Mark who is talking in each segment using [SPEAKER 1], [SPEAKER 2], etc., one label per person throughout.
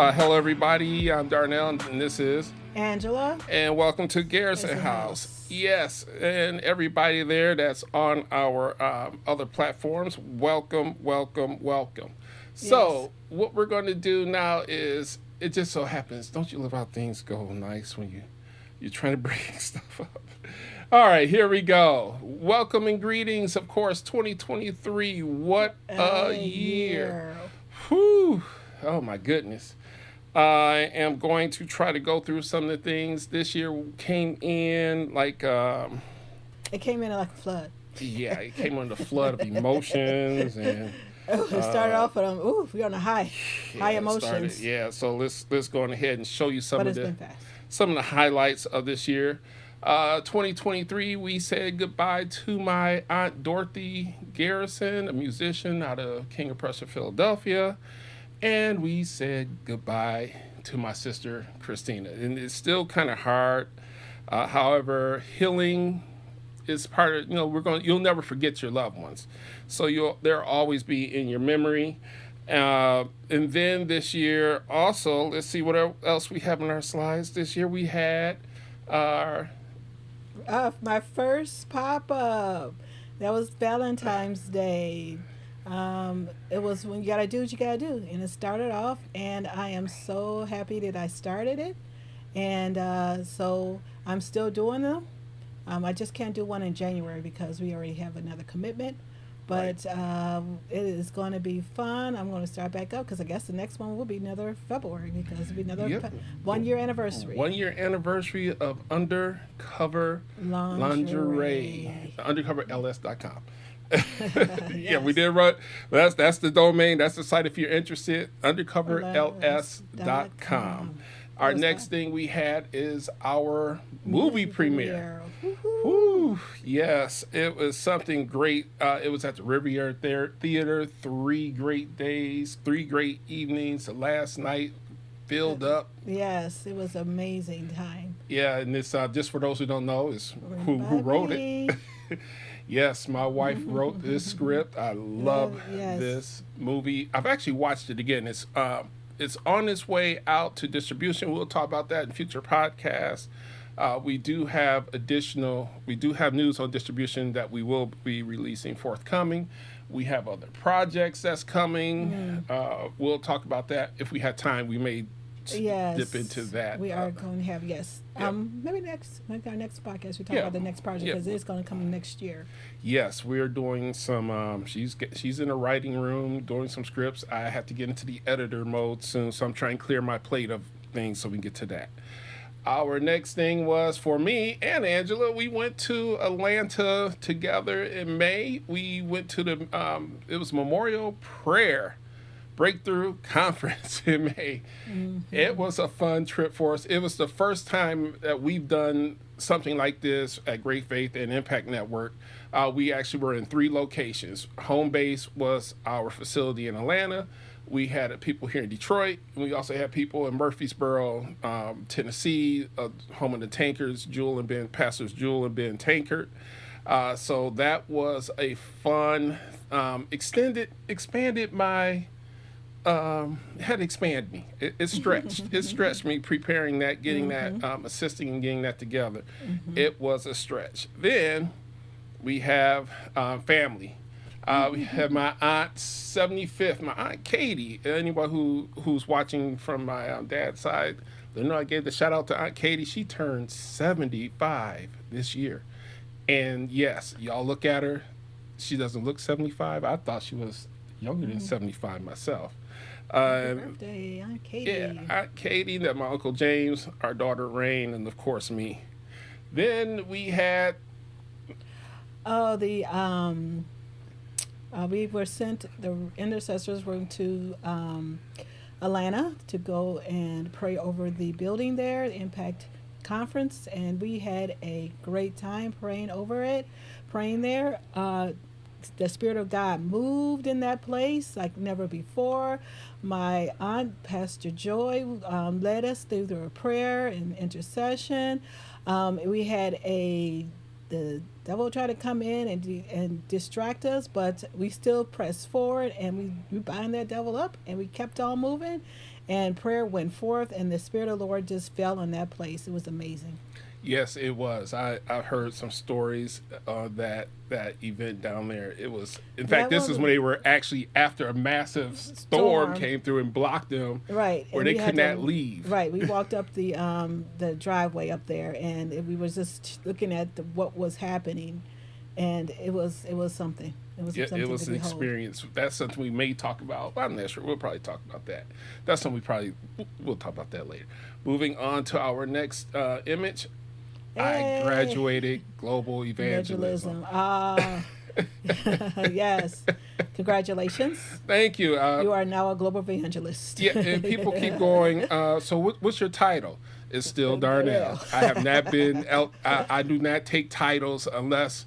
[SPEAKER 1] Hello, everybody. I'm Darnell, and this is
[SPEAKER 2] Angela.
[SPEAKER 1] and welcome to Garrison
[SPEAKER 2] Garrison
[SPEAKER 1] House.
[SPEAKER 2] House.
[SPEAKER 1] Yes, and everybody there that's on our other platforms, welcome, welcome, welcome.
[SPEAKER 2] Yes.
[SPEAKER 1] So, what we're going to do now is it just so happens, don't you love how things go nice when you're trying to bring stuff up? All right, here we go. Welcome and greetings, of course, 2023. What a
[SPEAKER 2] A
[SPEAKER 1] year!
[SPEAKER 2] year.
[SPEAKER 1] Whew. Oh my goodness. I am going to try to go through some of the things this year came in like
[SPEAKER 2] It came in like a flood.
[SPEAKER 1] yeah, it came on the flood of emotions and
[SPEAKER 2] It started off with ooh, we're on a high
[SPEAKER 1] yeah, it started
[SPEAKER 2] emotions,
[SPEAKER 1] yeah, so let's go on ahead and show you
[SPEAKER 2] but it's been fast.
[SPEAKER 1] some of the highlights of this year. 2023, we said goodbye to my aunt Dorothy Garrison, a musician out of King of Prussia, Philadelphia. And we said goodbye to my sister Christina. And it's still kind of hard. However, healing is part of you'll never forget your loved ones, so they'll always be in your memory. And then this year also, let's see what else we have in our slides. This year we had our
[SPEAKER 2] My first pop up. That was Valentine's Day. It was when you gotta do what you gotta do, and it started off, and I am so happy that I started it, and so I'm still doing them. I just can't do one in January because we already have another commitment,
[SPEAKER 1] right.
[SPEAKER 2] but it is going to be fun. I'm going to start back up because I guess the next one will be another February because it'll be another
[SPEAKER 1] Yep.
[SPEAKER 2] 1 year anniversary.
[SPEAKER 1] 1 year anniversary of Undercover Lingerie.
[SPEAKER 2] Lingerie.
[SPEAKER 1] Undercoverls.com. Yeah, we
[SPEAKER 2] Yes.
[SPEAKER 1] did run. That's the domain. That's the site if you're interested.
[SPEAKER 2] Dot
[SPEAKER 1] Undercoverls.com.
[SPEAKER 2] com. That
[SPEAKER 1] Our
[SPEAKER 2] was
[SPEAKER 1] next
[SPEAKER 2] fun.
[SPEAKER 1] thing we had is our movie premiere.
[SPEAKER 2] Woohoo.
[SPEAKER 1] Whew, yes, it was something great. It was at the Riviera Theater. 3 great days, 3 great evenings. The last night filled up.
[SPEAKER 2] Yes, it was amazing time.
[SPEAKER 1] Yeah, and this just for those who don't know is who
[SPEAKER 2] Bye,
[SPEAKER 1] wrote it.
[SPEAKER 2] me.
[SPEAKER 1] Yes, my wife wrote this script. I love
[SPEAKER 2] Yes.
[SPEAKER 1] this movie. I've actually watched it again. It's on its way out to distribution. We'll talk about that in future podcasts. We do have news on distribution that we will be releasing forthcoming. We have other projects that's coming. We'll talk about that if we had time. We may
[SPEAKER 2] Yes.
[SPEAKER 1] dip into that.
[SPEAKER 2] We are going to have, yes.
[SPEAKER 1] yeah.
[SPEAKER 2] Maybe our next podcast we talk
[SPEAKER 1] Yeah.
[SPEAKER 2] about the next project
[SPEAKER 1] Yeah.
[SPEAKER 2] because it's going to come next year.
[SPEAKER 1] Yes, we're doing some. She's in a writing room doing some scripts. I have to get into the editor mode soon, so I'm trying to clear my plate of things so we can get to that. Our next thing was for me and Angela. We went to Atlanta together in May. We went to it was Memorial Prayer Breakthrough Conference in May. It was a fun trip for us. It was the first time that we've done something like this at Great Faith and Impact Network. We actually were in 3 locations. Home base was our facility in Atlanta. We had people here in Detroit, and we also had people in Murfreesboro, Tennessee, home of the Tankers, Pastors Jewel and Ben Tankard. So that was a fun, expanded my had to expand me. It stretched. It stretched me preparing that, getting that, assisting and getting that together. It was a stretch. Then we have family. We have my aunt's 75th, my aunt Katie. Anybody who's watching from my dad's side, they know I gave the shout out to Aunt Katie. She turned 75 this year. And yes, y'all look at her. She doesn't look 75. I thought she was younger than 75 myself.
[SPEAKER 2] Happy birthday, Aunt Katie.
[SPEAKER 1] Yeah, Aunt Katie, that my Uncle James, our daughter Rain, and of course me. Then we had
[SPEAKER 2] Oh, we were sent, the intercessors were to Atlanta to go and pray over the building there, the Impact Conference, and we had a great time praying over it, praying there. The Spirit of God moved in that place like never before. My aunt, Pastor Joy, led us through a prayer and intercession. We had the devil tried to come in and distract us, but we still pressed forward, and we bind that devil up, and we kept on moving, and prayer went forth, and the Spirit of the Lord just fell on that place. It was amazing.
[SPEAKER 1] Yes, it was. I've heard some stories that event down there. It was, in fact, this is when they were actually after a massive storm came through and blocked them,
[SPEAKER 2] right,
[SPEAKER 1] where they could not leave.
[SPEAKER 2] Right, we walked up the driveway up there, and we was just looking at what was happening, and it was something. It was something.
[SPEAKER 1] It was
[SPEAKER 2] to
[SPEAKER 1] an
[SPEAKER 2] behold.
[SPEAKER 1] experience. That's something we may talk about. I'm not sure. We'll probably talk about that. That's something we'll talk about that later. Moving on to our next image.
[SPEAKER 2] Hey.
[SPEAKER 1] I graduated global evangelism.
[SPEAKER 2] Yes. Congratulations.
[SPEAKER 1] Thank you.
[SPEAKER 2] You are now a global evangelist.
[SPEAKER 1] Yeah, and people keep going. So what's your title? It's still Darnell. I have not been. I do not take titles unless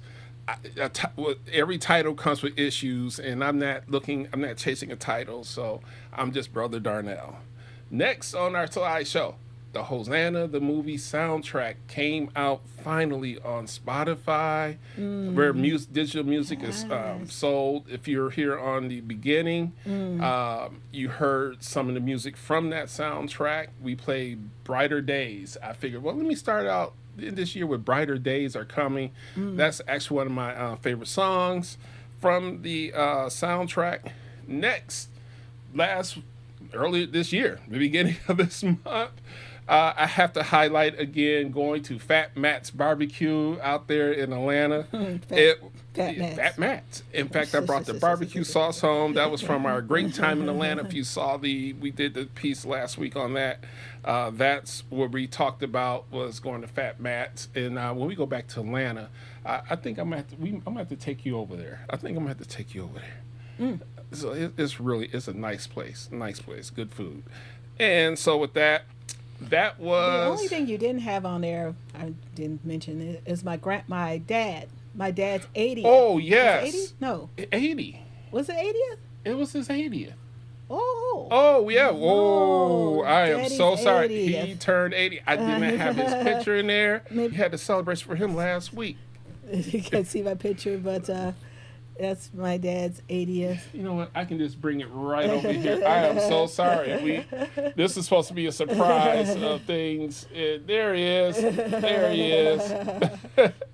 [SPEAKER 1] every title comes with issues, and I'm not chasing a title. So I'm just Brother Darnell. Next on our slideshow, the Hosanna, the movie soundtrack, came out finally on Spotify, where digital music is sold. If you're here on the beginning, you heard some of the music from that soundtrack. We played Brighter Days. I figured, well, let me start out this year with Brighter Days Are Coming. That's actually one of my favorite songs from the soundtrack. Next, earlier this year, the beginning of this month, I have to highlight again going to Fat Matt's Barbecue out there in Atlanta. Fat Matt's. In fact, I brought the barbecue sauce home. That was from our great time in Atlanta. If you saw we did the piece last week on that. That's what we talked about, was going to Fat Matt's. And when we go back to Atlanta, I think I'm gonna have to take you over there. So it's a nice place, good food. And so with that was...
[SPEAKER 2] The only thing you didn't have on there, I didn't mention, is my dad. My dad's 80th.
[SPEAKER 1] Oh, yes.
[SPEAKER 2] Was it 80? No.
[SPEAKER 1] 80.
[SPEAKER 2] Was it 80th?
[SPEAKER 1] It was his 80th.
[SPEAKER 2] Oh.
[SPEAKER 1] Oh, yeah. Whoa. I am
[SPEAKER 2] Daddy's
[SPEAKER 1] so sorry.
[SPEAKER 2] 80th.
[SPEAKER 1] He turned 80. I didn't have his picture in there. We had a celebration for him last week.
[SPEAKER 2] You can't see my picture, but that's my dad's 80th.
[SPEAKER 1] You know what? I can just bring it right over here. I am so sorry. This is supposed to be a surprise of things. There he is.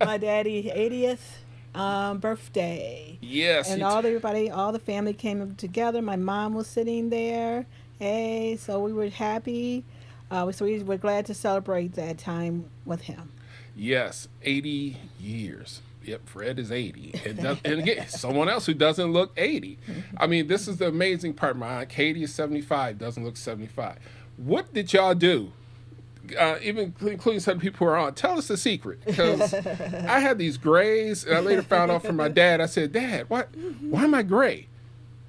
[SPEAKER 2] My daddy's 80th birthday.
[SPEAKER 1] Yes.
[SPEAKER 2] And all the family came together. My mom was sitting there. Hey, so we were happy. So we were glad to celebrate that time with him.
[SPEAKER 1] Yes, 80 years. Yep, Fred is 80. And again, someone else who doesn't look 80. I mean, this is the amazing part. My Aunt Katie is 75, doesn't look 75. What did y'all do? Even including some people who are on. Tell us the secret. Because I had these grays, and I later found out from my dad. I said, Dad, why am I gray?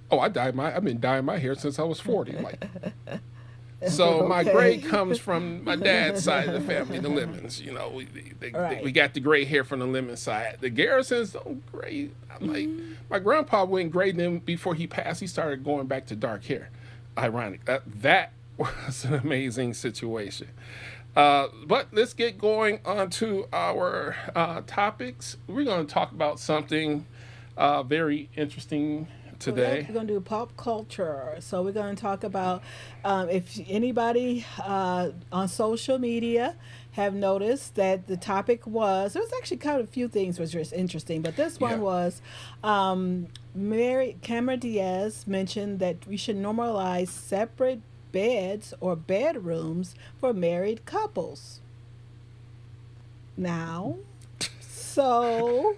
[SPEAKER 1] Oh, I've been dyeing my hair since I was 40. Like, so my gray comes from my dad's side of the family, the Lemons. You know, we got the gray hair from the Lemon side. The Garrisons don't gray. I'm like, my grandpa went gray, then before he passed, he started going back to dark hair. Ironic. That was an amazing situation. But let's get going on to our topics. We're going to talk about something very interesting today.
[SPEAKER 2] We're going to do pop culture. So we're going to talk about if anybody on social media have noticed that the topic was, there was actually kind of a few things was just interesting, but this one was Cameron Diaz mentioned that we should normalize separate beds or bedrooms for married couples. Now, so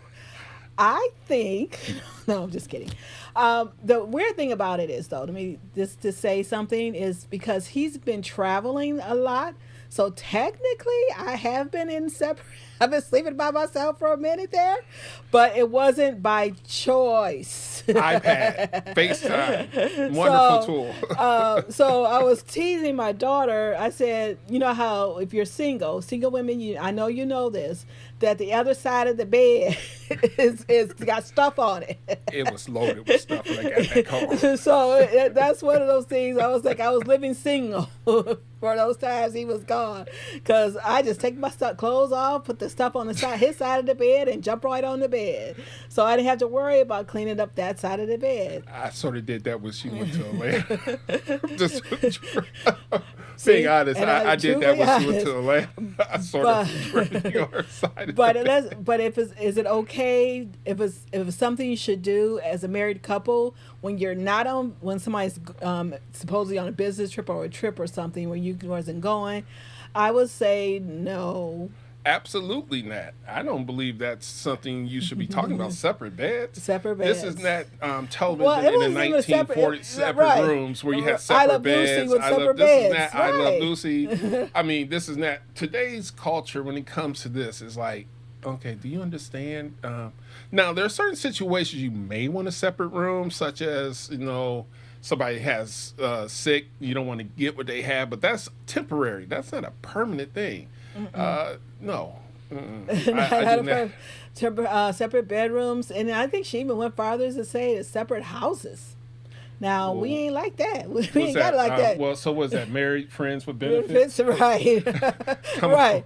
[SPEAKER 2] I think, no, I'm just kidding. The weird thing about it is, though, just to say something, is because he's been traveling a lot. So technically, I have been I've been sleeping by myself for a minute there, but it wasn't by choice.
[SPEAKER 1] iPad, FaceTime, wonderful tool.
[SPEAKER 2] So I was teasing my daughter. I said, you know how if you're single women, I know you know this, that the other side of the bed is got stuff on it.
[SPEAKER 1] It was loaded with stuff when I got back home.
[SPEAKER 2] So that's one of those things. I was living single for those times he was gone, because I just take my clothes off, put the stuff on the side, his side of the bed, and jump right on the bed. So I didn't have to worry about cleaning up that side of the bed.
[SPEAKER 1] I sort of did that when she went to Atlanta. Just
[SPEAKER 2] See,
[SPEAKER 1] being honest,
[SPEAKER 2] and
[SPEAKER 1] I did that when she went
[SPEAKER 2] honest.
[SPEAKER 1] to Atlanta. I sort of everything on her side.
[SPEAKER 2] But is it okay if it's something you should do as a married couple when you're not on, when somebody's supposedly on a business trip or a trip or something where you wasn't going? I would say no.
[SPEAKER 1] Absolutely not. I don't believe that's something you should be talking about. Separate beds.
[SPEAKER 2] Separate beds.
[SPEAKER 1] This is not television
[SPEAKER 2] Well, it
[SPEAKER 1] in the
[SPEAKER 2] wasn't even
[SPEAKER 1] 1940s separate
[SPEAKER 2] right.
[SPEAKER 1] rooms where you had
[SPEAKER 2] I
[SPEAKER 1] separate
[SPEAKER 2] Love Lucy
[SPEAKER 1] beds.
[SPEAKER 2] with separate
[SPEAKER 1] This is
[SPEAKER 2] beds.
[SPEAKER 1] not I Love
[SPEAKER 2] Right.
[SPEAKER 1] Lucy. I mean, this is not today's culture when it comes to this. Is like, okay, do you understand? Now, there are certain situations you may want a separate room, such as somebody has sick, you don't want to get what they have, but that's temporary. That's not a permanent thing. No. I do not.
[SPEAKER 2] Separate bedrooms, and I think she even went farther to say separate houses. Now we ain't like that. We ain't got it like that.
[SPEAKER 1] Well, so was that married friends with benefits?
[SPEAKER 2] Right, right.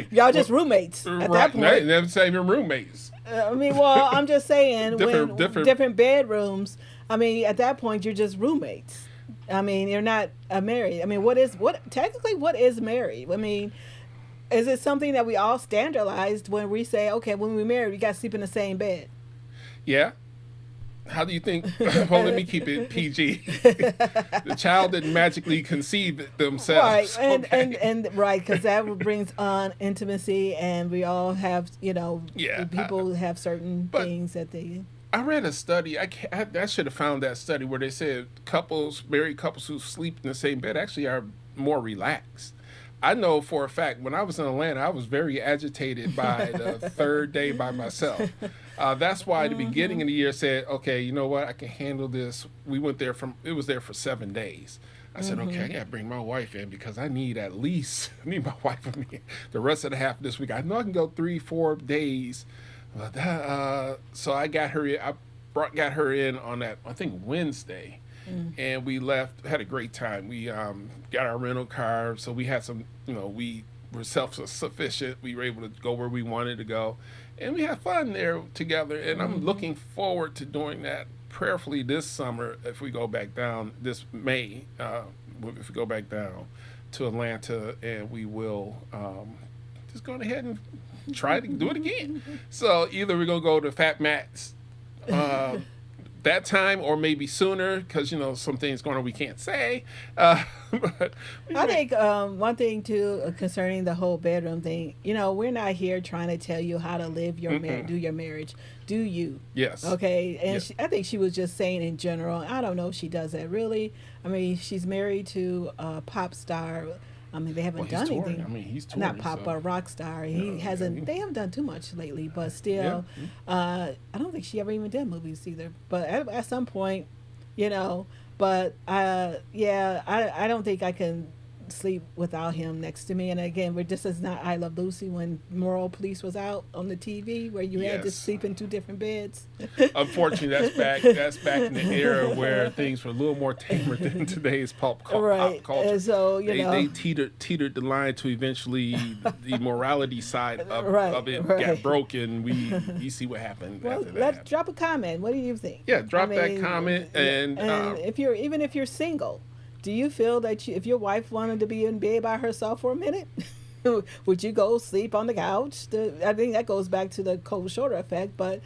[SPEAKER 2] Y'all just roommates at that point.
[SPEAKER 1] Never say even roommates.
[SPEAKER 2] I mean, well, I'm just saying different bedrooms. I mean, at that point, you're just roommates. I mean, you're not married. I mean, what is married? I mean, is it something that we all standardized when we say, okay, when we married, we got to sleep in the same bed?
[SPEAKER 1] Yeah. How do you think? Well, let me keep it PG. The child didn't magically conceive themselves,
[SPEAKER 2] right? And right, because that brings on intimacy, and we all have, people have certain things that they.
[SPEAKER 1] I read a study. I should have found that study where they said married couples who sleep in the same bed actually are more relaxed. I know for a fact when I was in Atlanta, I was very agitated by the third day by myself. That's why at the beginning of the year said, okay, you know what, I can handle this. It was there for 7 days. I said, okay, I got to bring my wife in because I need my wife with me the rest of the half of this week. I know I can go 3-4 days. So I got her in. Got her in on that, I think, Wednesday. And we left, had a great time. We got our rental car, so we had some, we were self-sufficient. We were able to go where we wanted to go. And we had fun there together. And I'm looking forward to doing that prayerfully this summer if we go back down, this May, if we go back down to Atlanta. And we will just go ahead and try to do it again. So either we're going to go to Fat Matt's that time or maybe sooner because some things going on we can't say, but
[SPEAKER 2] I think one thing too concerning the whole bedroom thing, we're not here trying to tell you how to live your do your marriage. Do you?
[SPEAKER 1] Yes.
[SPEAKER 2] Okay. And I think she was just saying in general, I don't know if she does that really. I mean, she's married to a pop star. I mean, they haven't done anything.
[SPEAKER 1] I mean, he's touring,
[SPEAKER 2] not pop, but rock star. He hasn't. They haven't done too much lately, but still, I don't think she ever even did movies either. But at some point, But I don't think I can sleep without him next to me. And again, this is not I Love Lucy when Moral Police was out on the TV where you had to sleep in 2 different beds.
[SPEAKER 1] Unfortunately, that's back in the era where things were a little more tamer than today's pop culture.
[SPEAKER 2] And so
[SPEAKER 1] they teetered the line to eventually the morality side of it got broken. You see what happened.
[SPEAKER 2] Well, let's drop a comment. What do you think?
[SPEAKER 1] Yeah, that comment. And
[SPEAKER 2] if you're single, do you feel that if your wife wanted to be in bed by herself for a minute, would you go sleep on the couch? I think that goes back to the cold shoulder effect, but,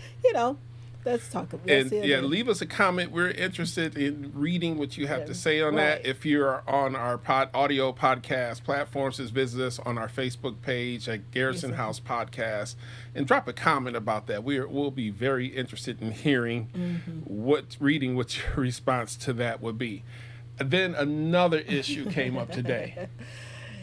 [SPEAKER 2] let's talk about it.
[SPEAKER 1] Leave us a comment. We're interested in reading what you have to say on that. If you're on our audio podcast platforms, just visit us on our Facebook page at Garrison House Podcast and drop a comment about that. We'll be very interested in hearing what your response to that would be. Then another issue came up today.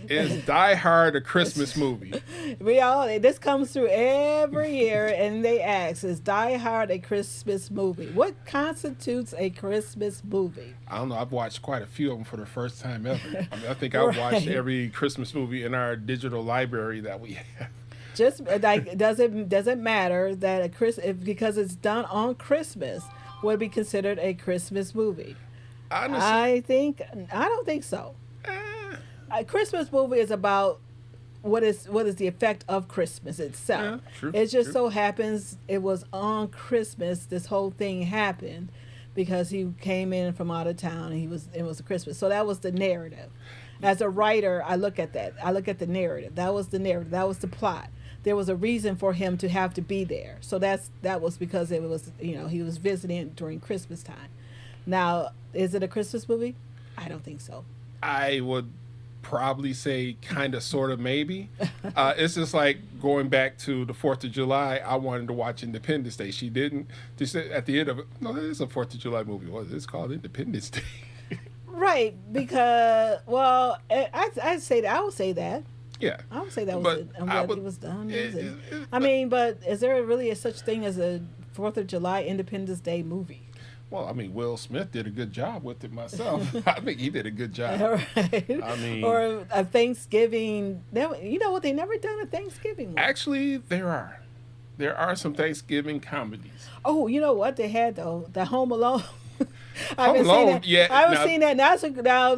[SPEAKER 1] Is Die Hard a Christmas movie?
[SPEAKER 2] This comes through every year, and they ask, is Die Hard a Christmas movie? What constitutes a Christmas movie?
[SPEAKER 1] I don't know. I've watched quite a few of them for the first time ever. I think I've watched every Christmas movie in our digital library that we have.
[SPEAKER 2] Just like, does it matter that because it's done on Christmas would be considered a Christmas movie? Honestly, I don't think so. A Christmas movie is about what is the effect of Christmas itself.
[SPEAKER 1] Yeah, true.
[SPEAKER 2] It just
[SPEAKER 1] True.
[SPEAKER 2] so happens it was on Christmas this whole thing happened because he came in from out of town and it was Christmas. So that was the narrative. As a writer, I look at that. I look at the narrative. That was the narrative. That was the plot. There was a reason for him to have to be there. So that was because it was, he was visiting during Christmas time. Now, is it a Christmas movie? I don't think so.
[SPEAKER 1] I would probably say kind of, sort of, maybe. It's just like going back to the 4th of July. I wanted to watch Independence Day. She didn't. She said at the end of it, no, it is a 4th of July movie. Well, it's called Independence Day.
[SPEAKER 2] Right, because, well, I'd say that. I would say that.
[SPEAKER 1] Yeah.
[SPEAKER 2] I would say that was
[SPEAKER 1] But
[SPEAKER 2] it. I'm glad it was done. I
[SPEAKER 1] but-
[SPEAKER 2] mean, but is there really such thing as a 4th of July Independence Day movie?
[SPEAKER 1] Well, I mean, Will Smith did a good job with it myself. I think he did a good job.
[SPEAKER 2] Right.
[SPEAKER 1] I mean,
[SPEAKER 2] or a Thanksgiving. You know what? They never done a Thanksgiving one.
[SPEAKER 1] actually, there are some Thanksgiving comedies.
[SPEAKER 2] Oh, you know what they had though? The Home Alone. I
[SPEAKER 1] Home
[SPEAKER 2] haven't
[SPEAKER 1] Alone,
[SPEAKER 2] seen that.
[SPEAKER 1] yeah,
[SPEAKER 2] I haven't
[SPEAKER 1] now-
[SPEAKER 2] seen that. I
[SPEAKER 1] Could
[SPEAKER 2] don't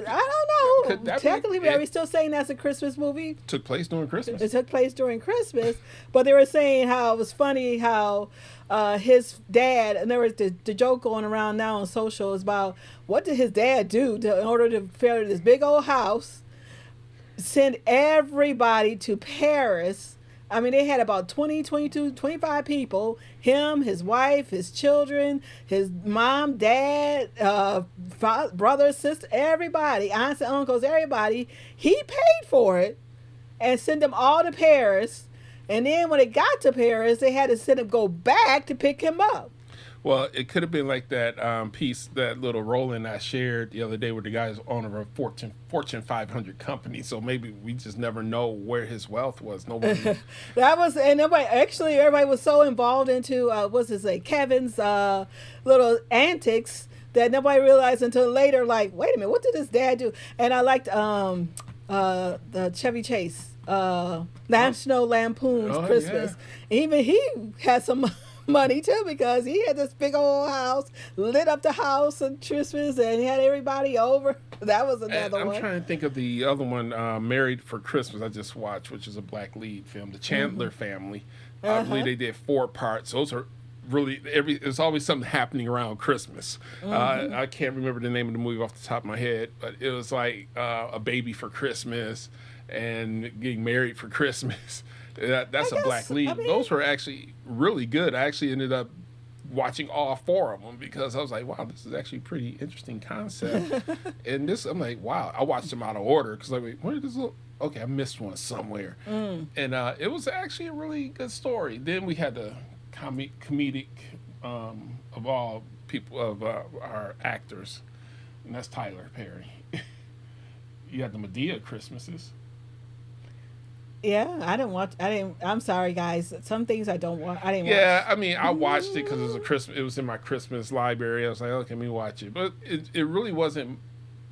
[SPEAKER 2] know.
[SPEAKER 1] that be-
[SPEAKER 2] Technically, are we still saying that's a Christmas movie?
[SPEAKER 1] Took place during Christmas.
[SPEAKER 2] It took place during Christmas, but they were saying how it was funny how his dad, and there was the joke going around now on social is about what did his dad do in order to fill this big old house, send everybody to Paris. I mean, they had about 20, 22, 25 people, him, his wife, his children, his mom, dad, brother, sister, everybody, aunts and uncles, everybody. He paid for it and sent them all to Paris. And then when it got to Paris, they had to send him go back to pick him up.
[SPEAKER 1] Well, it could have been like that piece, that little Roland I shared the other day, where the guy's owner of a Fortune 500 company. So maybe we just never know where his wealth was. Nobody.
[SPEAKER 2] That was, and everybody was so involved into what's his name, Kevin's little antics that nobody realized until later. Like, wait a minute, what did his dad do? And I liked the Chevy Chase, National Lampoon's
[SPEAKER 1] Oh,
[SPEAKER 2] Christmas. Even he had some money too, because he had this big old house, lit up the house on Christmas, and he had everybody over. That was another
[SPEAKER 1] I'm
[SPEAKER 2] one.
[SPEAKER 1] trying to think of the other one, Married for Christmas, I just watched, which is a black lead film, the Chandler family. I believe they did 4 parts. Those are really, there's always something happening around Christmas. I can't remember the name of the movie off the top of my head, but it was like a baby for Christmas and getting married for Christmas. That's a black lead. Those were actually really good. I actually ended up watching all 4 of them because I was like, wow, this is actually a pretty interesting concept. And this, I'm like, wow. I watched them out of order because I'm like, where did this look? Okay, I missed one somewhere. And it was actually a really good story. Then we had the comedic of all people, of our actors, and that's Tyler Perry. You had the Medea Christmases.
[SPEAKER 2] Yeah, I'm sorry, guys. Some things I don't watch. I didn't watch.
[SPEAKER 1] Yeah, I mean, I watched it because it was a Christmas. It was in my Christmas library. I was like, okay, let me watch it. But it really wasn't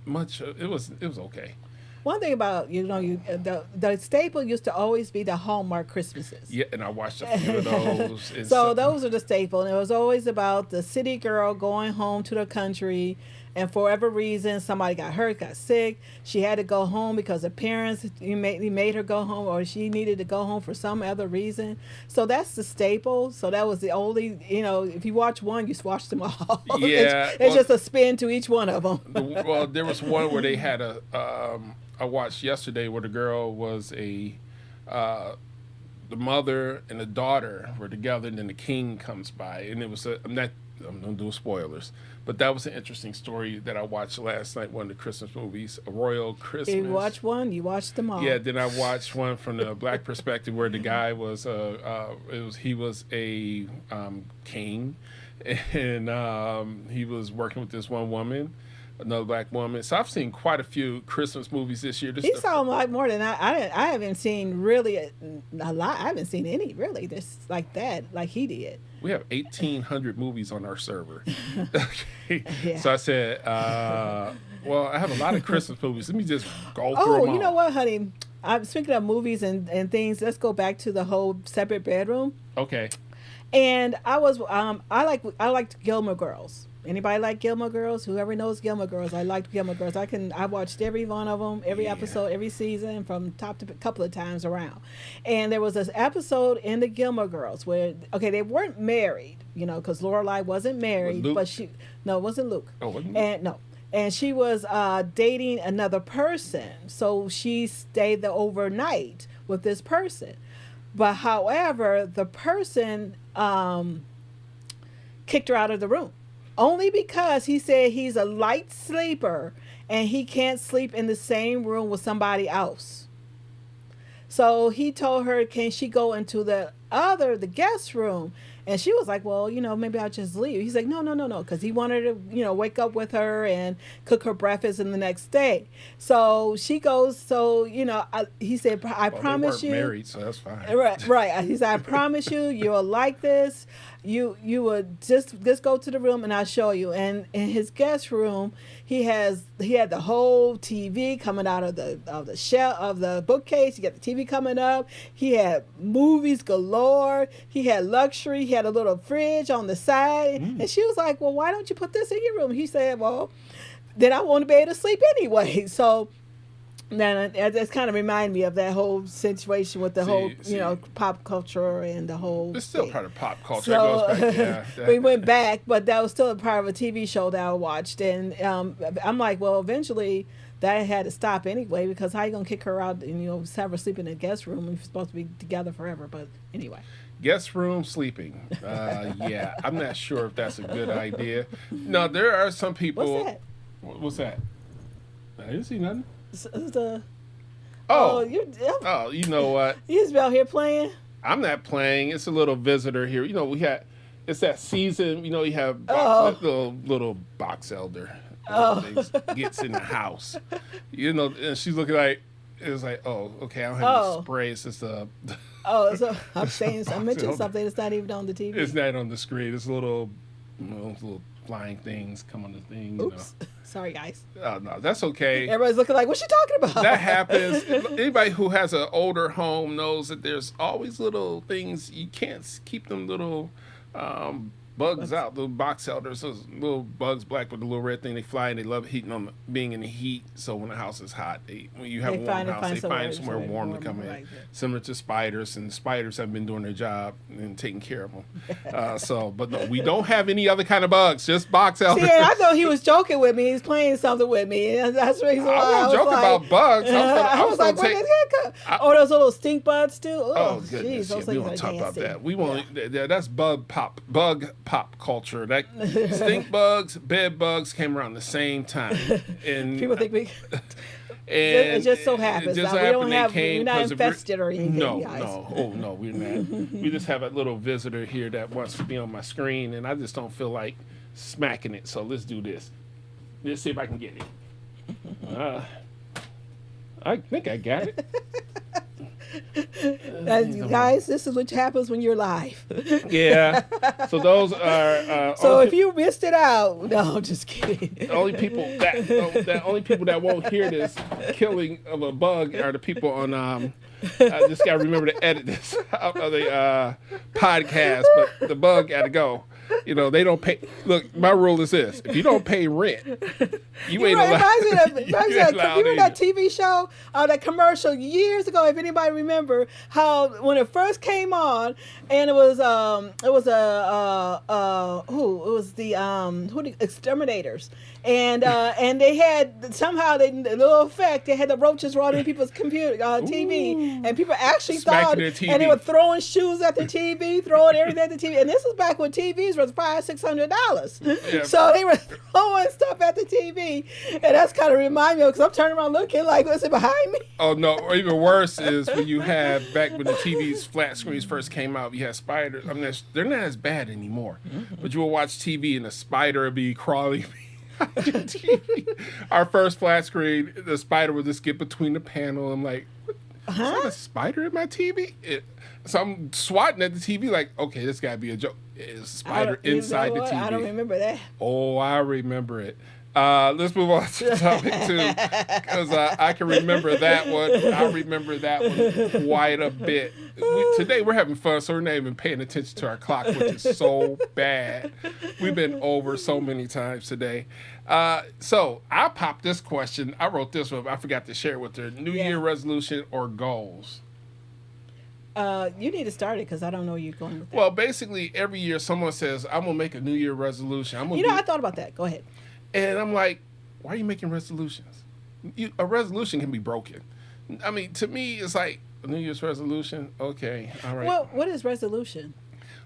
[SPEAKER 1] much. It was okay.
[SPEAKER 2] One thing about the staple used to always be the Hallmark Christmases.
[SPEAKER 1] Yeah, and I watched a few of those. And
[SPEAKER 2] So those are the staple, and it was always about the city girl going home to the country, and for whatever reason, somebody got hurt, got sick. She had to go home because her parents made her go home, or she needed to go home for some other reason. So that's the staple. So that was the only, if you watch one, you watch them all.
[SPEAKER 1] Yeah,
[SPEAKER 2] it's just a spin to each one of them.
[SPEAKER 1] Well, there was one where they had I watched yesterday where the girl was the mother and the daughter were together, and then the king comes by, and it was I'm not doing spoilers, but that was an interesting story that I watched last night. One of the Christmas movies, A Royal Christmas.
[SPEAKER 2] You watch one, you watch them all.
[SPEAKER 1] Yeah, then I watched one from the black perspective where the guy was he was a king, and he was working with this one woman, another black woman. So I've seen quite a few Christmas movies this year.
[SPEAKER 2] He saw a lot more than I haven't seen really a lot. I haven't seen any really this like that, like he did.
[SPEAKER 1] We have 1,800 movies on our server. Okay.
[SPEAKER 2] Yeah.
[SPEAKER 1] So I said, well, I have a lot of Christmas movies. Let me just go through them
[SPEAKER 2] Oh,
[SPEAKER 1] all.
[SPEAKER 2] you know what, honey? I'm speaking of movies and things. Let's go back to the whole separate bedroom.
[SPEAKER 1] Okay.
[SPEAKER 2] And I liked Gilmore Girls. Anybody like Gilmore Girls? Whoever knows Gilmore Girls, I liked Gilmore Girls. I watched every one of them, every episode, every season, from top to a couple of times around. And there was this episode in the Gilmore Girls where, okay, they weren't married, you know, because Lorelai wasn't married, but it wasn't Luke.
[SPEAKER 1] Oh, wasn't Luke?
[SPEAKER 2] And no. And she was dating another person, so she stayed the overnight with this person. But however, the person kicked her out of the room. Only because he said he's a light sleeper and he can't sleep in the same room with somebody else. So he told her, can she go into the guest room? And she was like, well, you know, maybe I'll just leave. He's like, no. Because he wanted to, you know, wake up with her and cook her breakfast in the next day. So she goes, so, you know, he said, I promise you.
[SPEAKER 1] They weren't married, so that's fine.
[SPEAKER 2] Right. He said, I promise you, you'll like this. You would just go to the room and I'll show you. And in his guest room, he had the whole TV coming out of the shelf of the bookcase. He got the TV coming up. He had movies galore. He had luxury. He had a little fridge on the side. And she was like, well, why don't you put this in your room? He said, well, then I want to be able to sleep anyway. So then that's kind of remind me of that whole situation with the whole, you know, pop culture and the whole.
[SPEAKER 1] It's still part of pop culture.
[SPEAKER 2] So,
[SPEAKER 1] it goes back, yeah.
[SPEAKER 2] We went back, but that was still a part of a TV show that I watched, and I'm like, well, eventually that had to stop anyway, because how you gonna kick her out and, you know, have her sleep in a guest room when you're supposed to be together forever? But anyway.
[SPEAKER 1] Guest room sleeping. Yeah, I'm not sure if that's a good idea. No, there are some people.
[SPEAKER 2] What's that?
[SPEAKER 1] What's that? I didn't see nothing. You know what?
[SPEAKER 2] You just out here playing?
[SPEAKER 1] I'm not playing. It's a little visitor here. You know, it's that season. You know, you have little box elder gets in the house. You know, and she's looking like, it's like, oh, okay, I don't have any spray. It's just a.
[SPEAKER 2] So I mentioned something that's not even on the TV.
[SPEAKER 1] It's not on the screen. It's little flying things come on the thing.
[SPEAKER 2] Oops. You know. Sorry, guys.
[SPEAKER 1] No, that's okay.
[SPEAKER 2] Everybody's looking like, what's she talking about?
[SPEAKER 1] That happens. Anybody who has an older home knows that there's always little things. You can't keep them little bugs out, little box elders, those little bugs, black with the little red thing. They fly and they love being in the heat. So when the house is hot, when you have a warm house, they find somewhere warm to come in. Like similar to spiders, and spiders have been doing their job and taking care of them. But no, we don't have any other kind of bugs, just box elders.
[SPEAKER 2] See, I thought he was joking with me. He's playing something with me. And that's the reason why
[SPEAKER 1] I wasn't joking about bugs.
[SPEAKER 2] I was like, where did that come? Oh, those little stink bugs too?
[SPEAKER 1] Oh goodness, we won't talk about that. We won't. That's bug pop culture. That stink bugs, bed bugs came around the same time, and
[SPEAKER 2] people think we.
[SPEAKER 1] And
[SPEAKER 2] it just so happens that we're not infested or anything.
[SPEAKER 1] No, we're not. We just have a little visitor here that wants to be on my screen, and I just don't feel like smacking it. So let's do this. Let's see if I can get it. I think I got it.
[SPEAKER 2] Guys, this is what happens when you're live.
[SPEAKER 1] Yeah. So those are.
[SPEAKER 2] So if you missed it out, no, I'm just kidding.
[SPEAKER 1] The only people that won't hear this killing of a bug are the people on. I just gotta remember to edit this out of the podcast, but the bug gotta go. You know, they don't pay. Look, my rule is this: if you don't pay rent, you ain't allowed.
[SPEAKER 2] Remember that TV show, that commercial years ago? If anybody remember how when it first came on, and it was the Exterminators, and they had somehow the little effect. They had the roaches running people's computer TV, and people actually thought, and they were throwing shoes at the TV, throwing everything at the TV, and this was back when TVs was $500-$600. Yeah. So they were throwing stuff at the TV, and that's kind of remind me of, because I'm turning around looking like, what's it behind me?
[SPEAKER 1] Oh no! Or even worse is when you had back when the TVs flat screens first came out, you had spiders. I mean, they're not as bad anymore, but you will watch TV and a spider would be crawling. Our first flat screen, the spider would just get between the panel. I'm like, is that a spider in my TV? So I'm swatting at the TV like, okay, this gotta be a joke. It's a spider inside the TV.
[SPEAKER 2] I don't remember that.
[SPEAKER 1] Oh, I remember it. Let's move on to topic two, because I can remember that one. I remember that one quite a bit. Today we're having fun, so we're not even paying attention to our clock, which is so bad. We've been over so many times today. So I popped this question. I wrote this one. I forgot to share it with her. New Year resolution or goals?
[SPEAKER 2] You need to start it because I don't know where you're going with that.
[SPEAKER 1] Well, basically, every year someone says, I'm going to make a New Year resolution.
[SPEAKER 2] I thought about that. Go ahead.
[SPEAKER 1] And I'm like, why are you making resolutions? A resolution can be broken. I mean, to me, it's like a New Year's resolution. Okay, all right.
[SPEAKER 2] Well, what is resolution?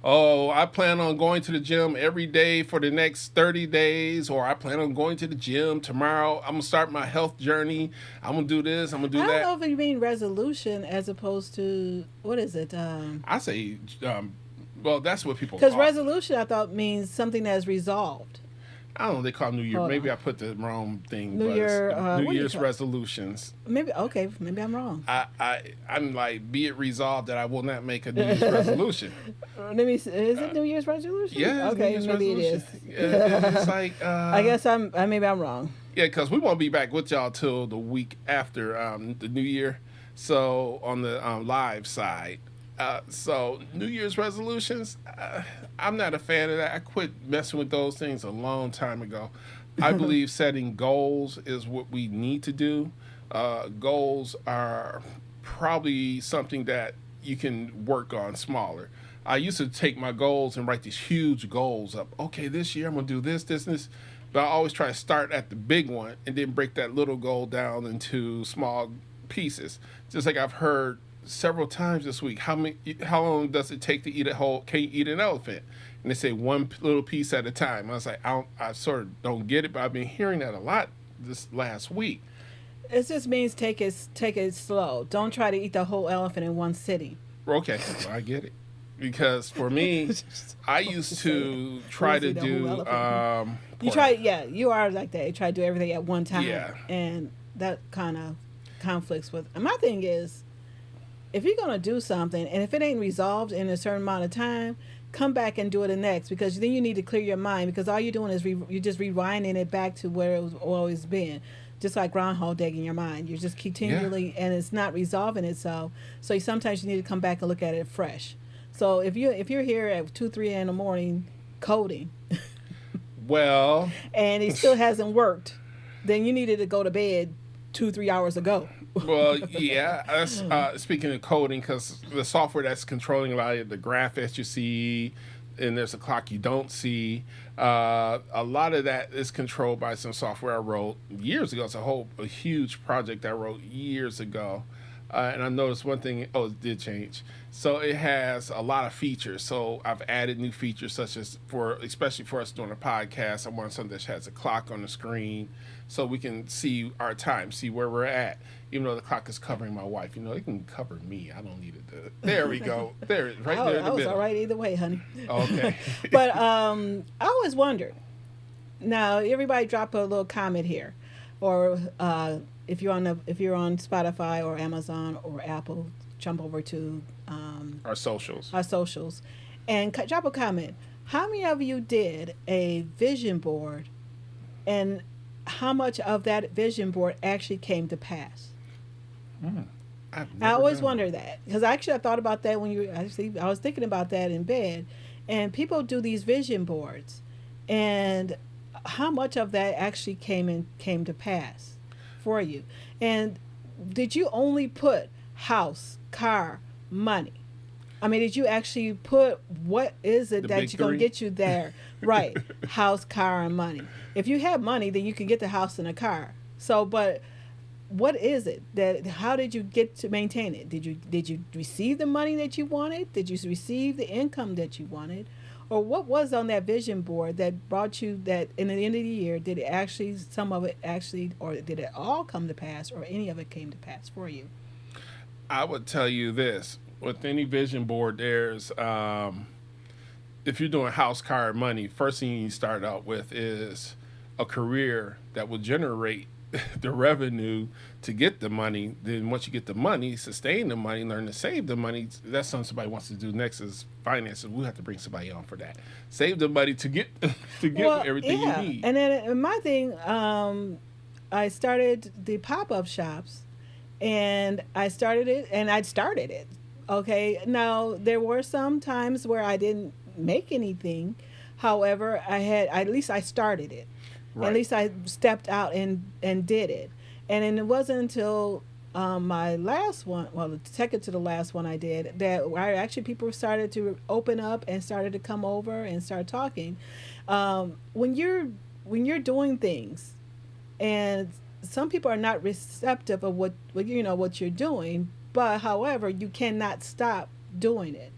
[SPEAKER 1] Oh, I plan on going to the gym every day for the next 30 days, or I plan on going to the gym tomorrow. I'm going to start my health journey. I'm going to do this. I'm going to do that.
[SPEAKER 2] I don't know if you mean resolution as opposed to, what is it?
[SPEAKER 1] I say, well, that's what people
[SPEAKER 2] Because
[SPEAKER 1] call it.
[SPEAKER 2] resolution, I thought, means something that's resolved.
[SPEAKER 1] I don't know. They call it New Year.
[SPEAKER 2] Hold
[SPEAKER 1] Maybe
[SPEAKER 2] on.
[SPEAKER 1] I put the wrong thing.
[SPEAKER 2] New
[SPEAKER 1] but
[SPEAKER 2] Year,
[SPEAKER 1] New
[SPEAKER 2] what do you
[SPEAKER 1] Year's
[SPEAKER 2] call-
[SPEAKER 1] resolutions.
[SPEAKER 2] Maybe I'm wrong.
[SPEAKER 1] I'm like, be it resolved that I will not make a New Year's resolution.
[SPEAKER 2] Let me see. Is it New Year's resolution?
[SPEAKER 1] Yeah. It's
[SPEAKER 2] Okay,
[SPEAKER 1] New Year's
[SPEAKER 2] maybe
[SPEAKER 1] resolution.
[SPEAKER 2] it is.
[SPEAKER 1] Yeah, it's like.
[SPEAKER 2] I guess maybe I'm wrong.
[SPEAKER 1] Yeah, because we won't be back with y'all till the week after the New Year. So on the live side. So New Year's resolutions, I'm not a fan of that. I quit messing with those things a long time ago. I believe setting goals is what we need to do. Goals are probably something that you can work on smaller. I used to take my goals and write these huge goals up. Okay, this year I'm going to do this, this, and this. But I always try to start at the big one and then break that little goal down into small pieces. Just like I've heard several times this week, how long does it take to eat a whole? Can you eat an elephant? And they say one little piece at a time. I was like, I sort of don't get it, but I've been hearing that a lot this last week.
[SPEAKER 2] It just means take it slow. Don't try to eat the whole elephant in one sitting.
[SPEAKER 1] Okay, well, I get it. Because for me, I used to try to do.
[SPEAKER 2] You are like that. You try to do everything at one time.
[SPEAKER 1] Yeah.
[SPEAKER 2] And that kind of conflicts with. And my thing is, if you're gonna do something, and if it ain't resolved in a certain amount of time, come back and do it the next, because then you need to clear your mind, because all you're doing is you're just rewinding it back to where it was always been, just like Groundhog Day in your mind. You're just continually, and it's not resolving itself. So sometimes you need to come back and look at it fresh. So if you're here at 2-3 in the morning coding,
[SPEAKER 1] well,
[SPEAKER 2] and it still hasn't worked, then you needed to go to bed 2-3 hours ago.
[SPEAKER 1] Well, yeah. That's, speaking of coding, because the software that's controlling a lot of the graphics you see, and there's a clock you don't see. A lot of that is controlled by some software I wrote years ago. It's a huge project I wrote years ago. And I noticed one thing. Oh, it did change. So it has a lot of features. So I've added new features, such as especially for us doing a podcast, I want something that has a clock on the screen, so we can see our time, see where we're at. Even though the clock is covering my wife, it can cover me. I don't need it. There we go. There, right there in the
[SPEAKER 2] I was
[SPEAKER 1] middle.
[SPEAKER 2] all right either way, honey.
[SPEAKER 1] Okay.
[SPEAKER 2] But I always wondered. Now everybody drop a little comment here, or if you're on Spotify or Amazon or Apple, jump over to
[SPEAKER 1] Our socials.
[SPEAKER 2] And drop a comment. How many of you did a vision board, and how much of that vision board actually came to pass? I always wonder that, because actually I thought about that I was thinking about that in bed, and people do these vision boards, and how much of that actually came to pass for you? And did you only put house, car, money? I mean, did you actually put what is it that you're going to get you there? Right. House, car, and money. If you have money, then you can get the house and a car. So, but what is it how did you get to maintain it? Did you receive the money that you wanted? Did you receive the income that you wanted? Or what was on that vision board that brought you that in the end of the year, did it actually, some of it actually, or did it all come to pass, or any of it came to pass for you?
[SPEAKER 1] I would tell you this. With any vision board, there's, if you're doing house, car, money, first thing you start out with is a career that will generate the revenue to get the money. Then once you get the money, sustain the money, learn to save the money. That's something somebody wants to do next is finances. We'll have to bring somebody on for that. Save the money to get everything you need.
[SPEAKER 2] And then my thing, I started the pop-up shops, and I started it. Okay. Now there were some times where I didn't make anything. However, at least I started it. Right. At least I stepped out and did it. And then it wasn't until my last one, well, the second to the last one I did, that people started to open up and started to come over and start talking. When you're doing things, and some people are not receptive of what you're doing, but however, you cannot stop doing it.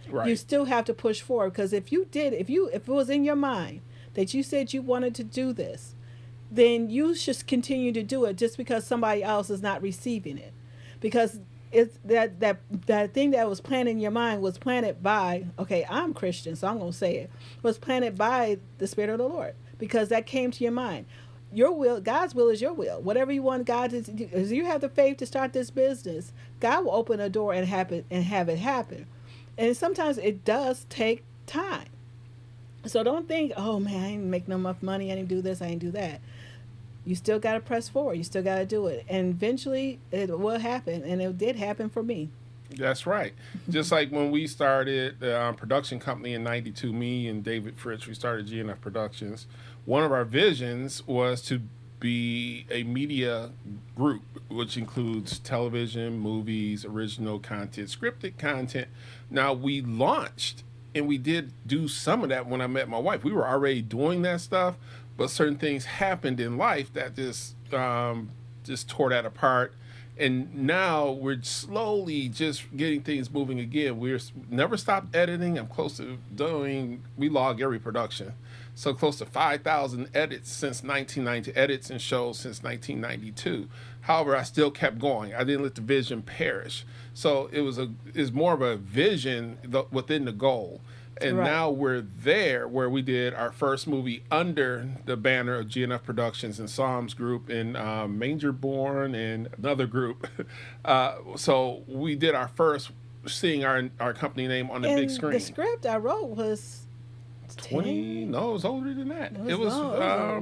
[SPEAKER 2] Right. You still have to push forward, because if it was in your mind that you said you wanted to do this, then you should continue to do it just because somebody else is not receiving it. Because it's that thing that was planted in your mind was planted by, okay, I'm Christian, so I'm going to say it, was planted by the Spirit of the Lord, because that came to your mind. Your will, God's will is your will. Whatever you want God to do, if you have the faith to start this business, God will open a door and have it happen. And sometimes it does take time. So don't think, oh man, I ain't make no enough money, I didn't do this, I didn't do that. You still got to press forward. You still got to do it. And eventually it will happen. And it did happen for me.
[SPEAKER 1] That's right. Just like when we started the production company in 92, me and David Fritz, we started G&F Productions. One of our visions was to be a media group, which includes television, movies, original content, scripted content. Now, we launched, and we did do some of that when I met my wife. We were already doing that stuff, but certain things happened in life that just tore that apart. And now we're slowly just getting things moving again. We're never stopped editing. I'm close to we log every production. So close to 5,000 edits since 1990, edits and shows since 1992. However, I still kept going. I didn't let the vision perish. So it's more of a vision within the goal. And right. Now we're there where we did our first movie under the banner of G&F Productions and Psalms Group and Manger Born and another group. So we did our first seeing our company name on the big screen.
[SPEAKER 2] The script I wrote was
[SPEAKER 1] 20. No, it was older than that. It was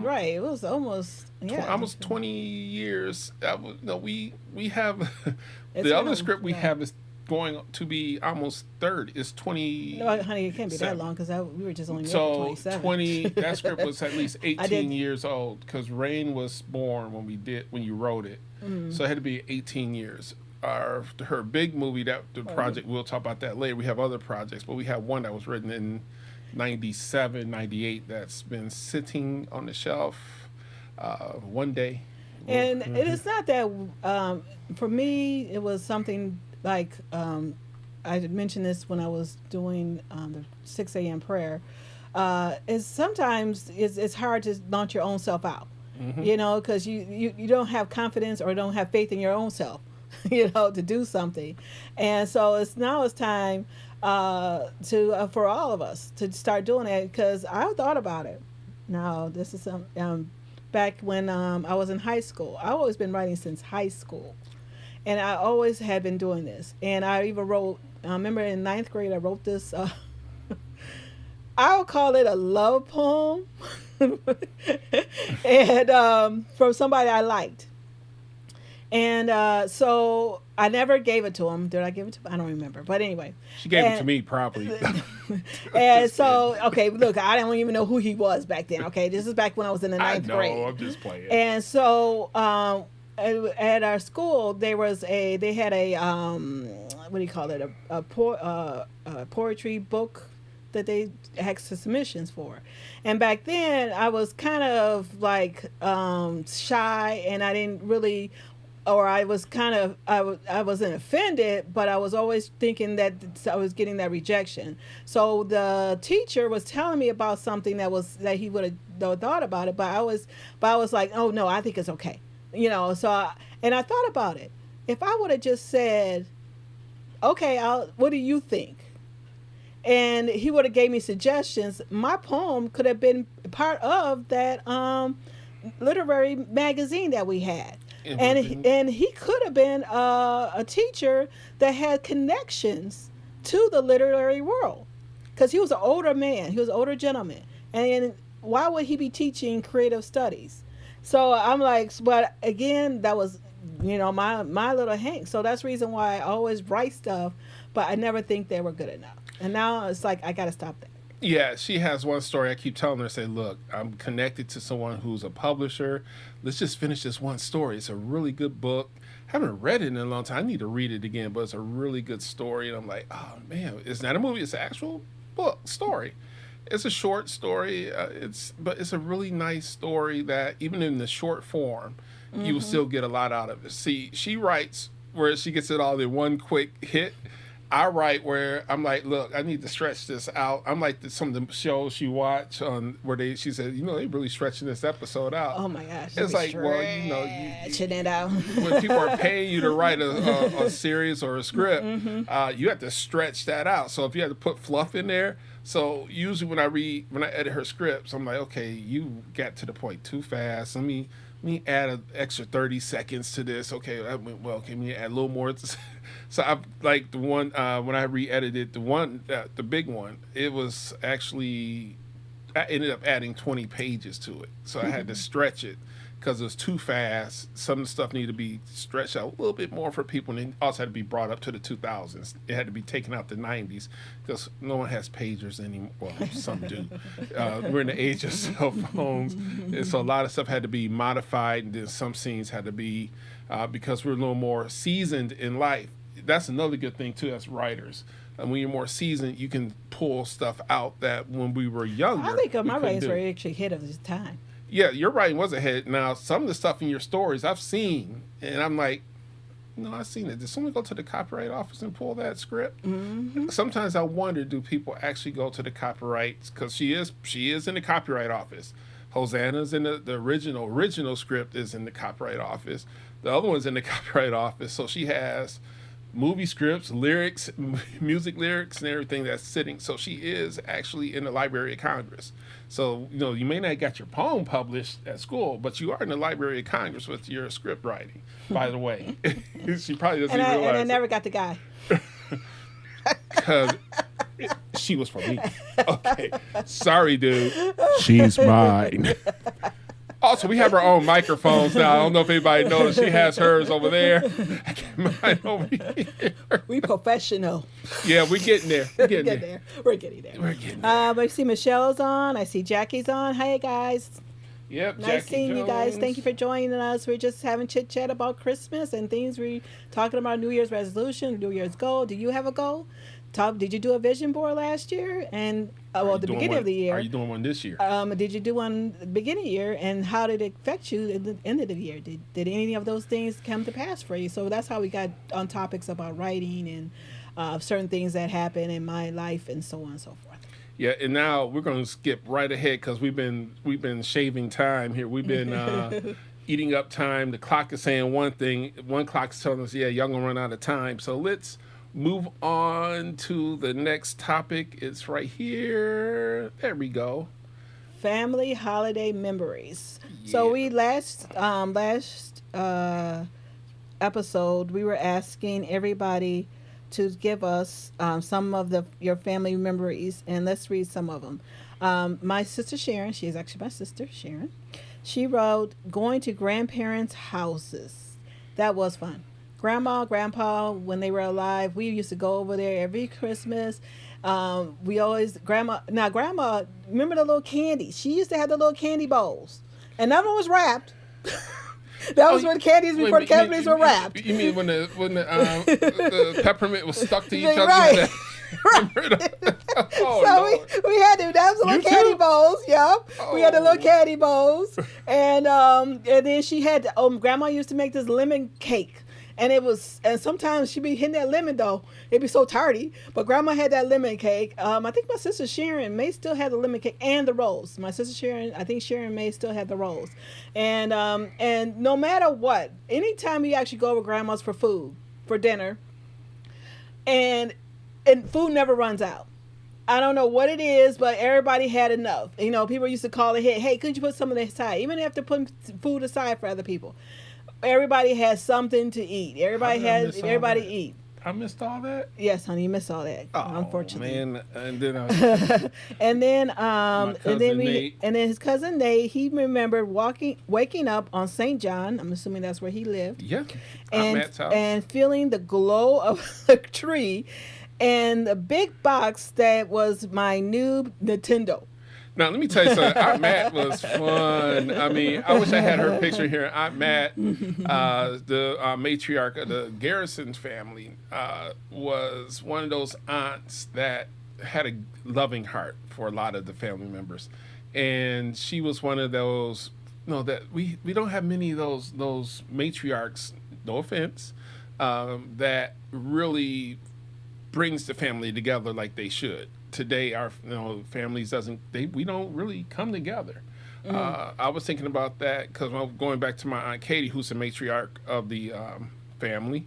[SPEAKER 2] right. It was almost
[SPEAKER 1] almost 20 years. We have the other script we have is going to be almost 30. It's 20.
[SPEAKER 2] No, honey, it can't be that long because we were just only there for 27.
[SPEAKER 1] That script was at least 18 years old because Rain was born when you wrote it. Mm-hmm. So it had to be 18 years. Her big movie, the project, we'll talk about that later. We have other projects, but we have one that was written in 97, 98 that's been sitting on the shelf one day.
[SPEAKER 2] And it is not that, for me, it was something like, I had mentioned this when I was doing the 6 a.m. prayer, is sometimes it's hard to launch your own self out, mm-hmm. Because you don't have confidence or don't have faith in your own self, to do something. And so it's time for all of us to start doing it, because I thought about it. Now, this is back when I was in high school. I've always been writing since high school. And I always had been doing this. And I even wrote, I remember in 9th grade, I wrote this, I would call it a love poem. And from somebody I liked. And so I never gave it to him. Did I give it to him? I don't remember. But anyway.
[SPEAKER 1] She gave it to me, probably.
[SPEAKER 2] And so, okay, look, I didn't even know who he was back then. Okay, this is back when I was in the 9th grade.
[SPEAKER 1] I'm just playing.
[SPEAKER 2] And so at our school, they had a what do you call it? A poetry book that they asked for submissions for. And back then, I was kind of like shy, and I didn't really, or I was kind of, I wasn't offended, but I was always thinking that I was getting that rejection. So the teacher was telling me about something that he would have thought about it, but I was like, oh no, I think it's okay. So I thought about it. If I would have just said, okay, what do you think? And he would have gave me suggestions. My poem could have been part of that literary magazine that we had.
[SPEAKER 1] And
[SPEAKER 2] And
[SPEAKER 1] within-
[SPEAKER 2] and he could have been a teacher that had connections to the literary world, because he was an older man, he was an older gentleman, and why would he be teaching creative studies? So I'm like, but again, that was, my little Hank. So that's the reason why I always write stuff, but I never think they were good enough. And now it's like I got to stop that.
[SPEAKER 1] Yeah, she has one story. I keep telling her, say, look, I'm connected to someone who's a publisher. Let's just finish this one story. It's a really good book. Haven't read it in a long time. I need to read it again, but it's a really good story. And I'm like, oh man, it's not a movie. It's an actual book story. It's a short story. But it's a really nice story that even in the short form, you will still get a lot out of it. See, she writes where she gets it all in one quick hit. I write where I'm like, look, I need to stretch this out. I'm like some of the shows you watch on where she said, they really stretching this episode out.
[SPEAKER 2] Oh my gosh.
[SPEAKER 1] It's like, well,
[SPEAKER 2] stretching it out.
[SPEAKER 1] when people are paying you to write a series or a script, you have to stretch that out. So if you had to put fluff in there, so usually when I edit her scripts, I'm like, okay, you got to the point too fast. Let me add an extra 30 seconds to this. Okay, that went well. Can we add a little more? So I like the one when I re-edited the big one. It was actually, I ended up adding 20 pages to it. So I had to stretch it because it was too fast. Some of the stuff needed to be stretched out a little bit more for people, and it also had to be brought up to the 2000s. It had to be taken out the 90s because no one has pagers anymore. Well, some do. We're in the age of cell phones, and so a lot of stuff had to be modified, and then some scenes had to be because we're a little more seasoned in life. That's another good thing too as writers. And when you're more seasoned, you can pull stuff out that when we were younger.
[SPEAKER 2] I think my
[SPEAKER 1] couldn't
[SPEAKER 2] writings
[SPEAKER 1] do.
[SPEAKER 2] were actually ahead of his time.
[SPEAKER 1] Yeah, your writing was ahead. Now, some of the stuff in your stories I've seen, and I'm like, I've seen it. Did someone go to the copyright office and pull that script? Mm-hmm. Sometimes I wonder, do people actually go to the copyrights? Because she is in the copyright office. Hosanna's in the original script is in the copyright office. The other one's in the copyright office. So she has movie scripts, lyrics, music lyrics, and everything that's sitting. So she is actually in the Library of Congress. So, you may not got your poem published at school, but you are in the Library of Congress with your script writing, by the way. She probably doesn't even realize
[SPEAKER 2] And I never got the guy.
[SPEAKER 1] Because she was for me. Okay. Sorry, dude. She's mine. Also, we have our own microphones now. I don't know if anybody noticed. She has hers over there. I get mine over here.
[SPEAKER 2] We professional.
[SPEAKER 1] Yeah, we're getting there.
[SPEAKER 2] We're getting there. We're getting there. I see Michelle's on. I see Jackie's on. Hey, guys.
[SPEAKER 1] Yep,
[SPEAKER 2] Nice
[SPEAKER 1] Jackie
[SPEAKER 2] seeing you guys.
[SPEAKER 1] Jones.
[SPEAKER 2] Thank you for joining us. We're just having chit chat about Christmas and things. We're talking about New Year's resolution, New Year's goal. Do you have a goal? Did you do a vision board last year? And
[SPEAKER 1] Are you
[SPEAKER 2] the
[SPEAKER 1] doing
[SPEAKER 2] beginning
[SPEAKER 1] one-
[SPEAKER 2] of the year.
[SPEAKER 1] Are you doing one this year?
[SPEAKER 2] Did you do one the beginning of the year, and how did it affect you at the end of the year? Did any of those things come to pass for you? So that's how we got on topics about writing and certain things that happen in my life and so on and so forth.
[SPEAKER 1] Yeah, and now we're going to skip right ahead because we've been shaving time here. We've been eating up time. The clock is saying one thing. One clock is telling us, yeah, y'all going to run out of time. So let's move on to the next topic. It's right here. There we go.
[SPEAKER 2] Family holiday memories. So we last episode we were asking everybody to give us some of your family memories, and let's read some of them. My sister Sharon, she is actually my sister Sharon. She wrote going to grandparents' houses. That was fun. Grandma, grandpa, when they were alive, we used to go over there every Christmas. Grandma, remember the little candy? She used to have the little candy bowls, and that one was wrapped. That was when candies before the candies were wrapped.
[SPEAKER 1] You mean when the peppermint was stuck to each other?
[SPEAKER 2] Right.
[SPEAKER 1] Oh,
[SPEAKER 2] So
[SPEAKER 1] Lord.
[SPEAKER 2] we had to. That was the little
[SPEAKER 1] You
[SPEAKER 2] candy
[SPEAKER 1] too?
[SPEAKER 2] bowls. Yep. We had the little
[SPEAKER 1] Oh.
[SPEAKER 2] candy bowls, and then she had. Grandma used to make this lemon cake. And sometimes she'd be hitting that lemon though. It'd be so tardy. But grandma had that lemon cake. I think my sister Sharon may still have the lemon cake and the rolls. My sister Sharon, I think Sharon may still have the rolls. And no matter what, anytime you actually go over grandma's for food, for dinner, and food never runs out. I don't know what it is, but everybody had enough. People used to call ahead. Hey, could you put some of this aside? Even after putting food aside for other people, everybody had something to eat. Everybody eat.
[SPEAKER 1] I missed all that.
[SPEAKER 2] Yes, honey, you missed all that.
[SPEAKER 1] Oh
[SPEAKER 2] unfortunately,
[SPEAKER 1] man! And then
[SPEAKER 2] and then his cousin Nate. He remembered waking up on St. John. I'm assuming that's where he lived.
[SPEAKER 1] Yeah,
[SPEAKER 2] and feeling the glow of the tree, and the big box that was my new Nintendo.
[SPEAKER 1] Now, let me tell you something. Aunt Matt was fun. I mean, I wish I had her picture here. Aunt Matt, the matriarch of the Garrison family, was one of those aunts that had a loving heart for a lot of the family members. And she was one of those, that we don't have many of those matriarchs, no offense, that really brings the family together like they should. Today, our families we don't really come together. I was thinking about that because I'm going back to my Aunt Katie, who's the matriarch of the family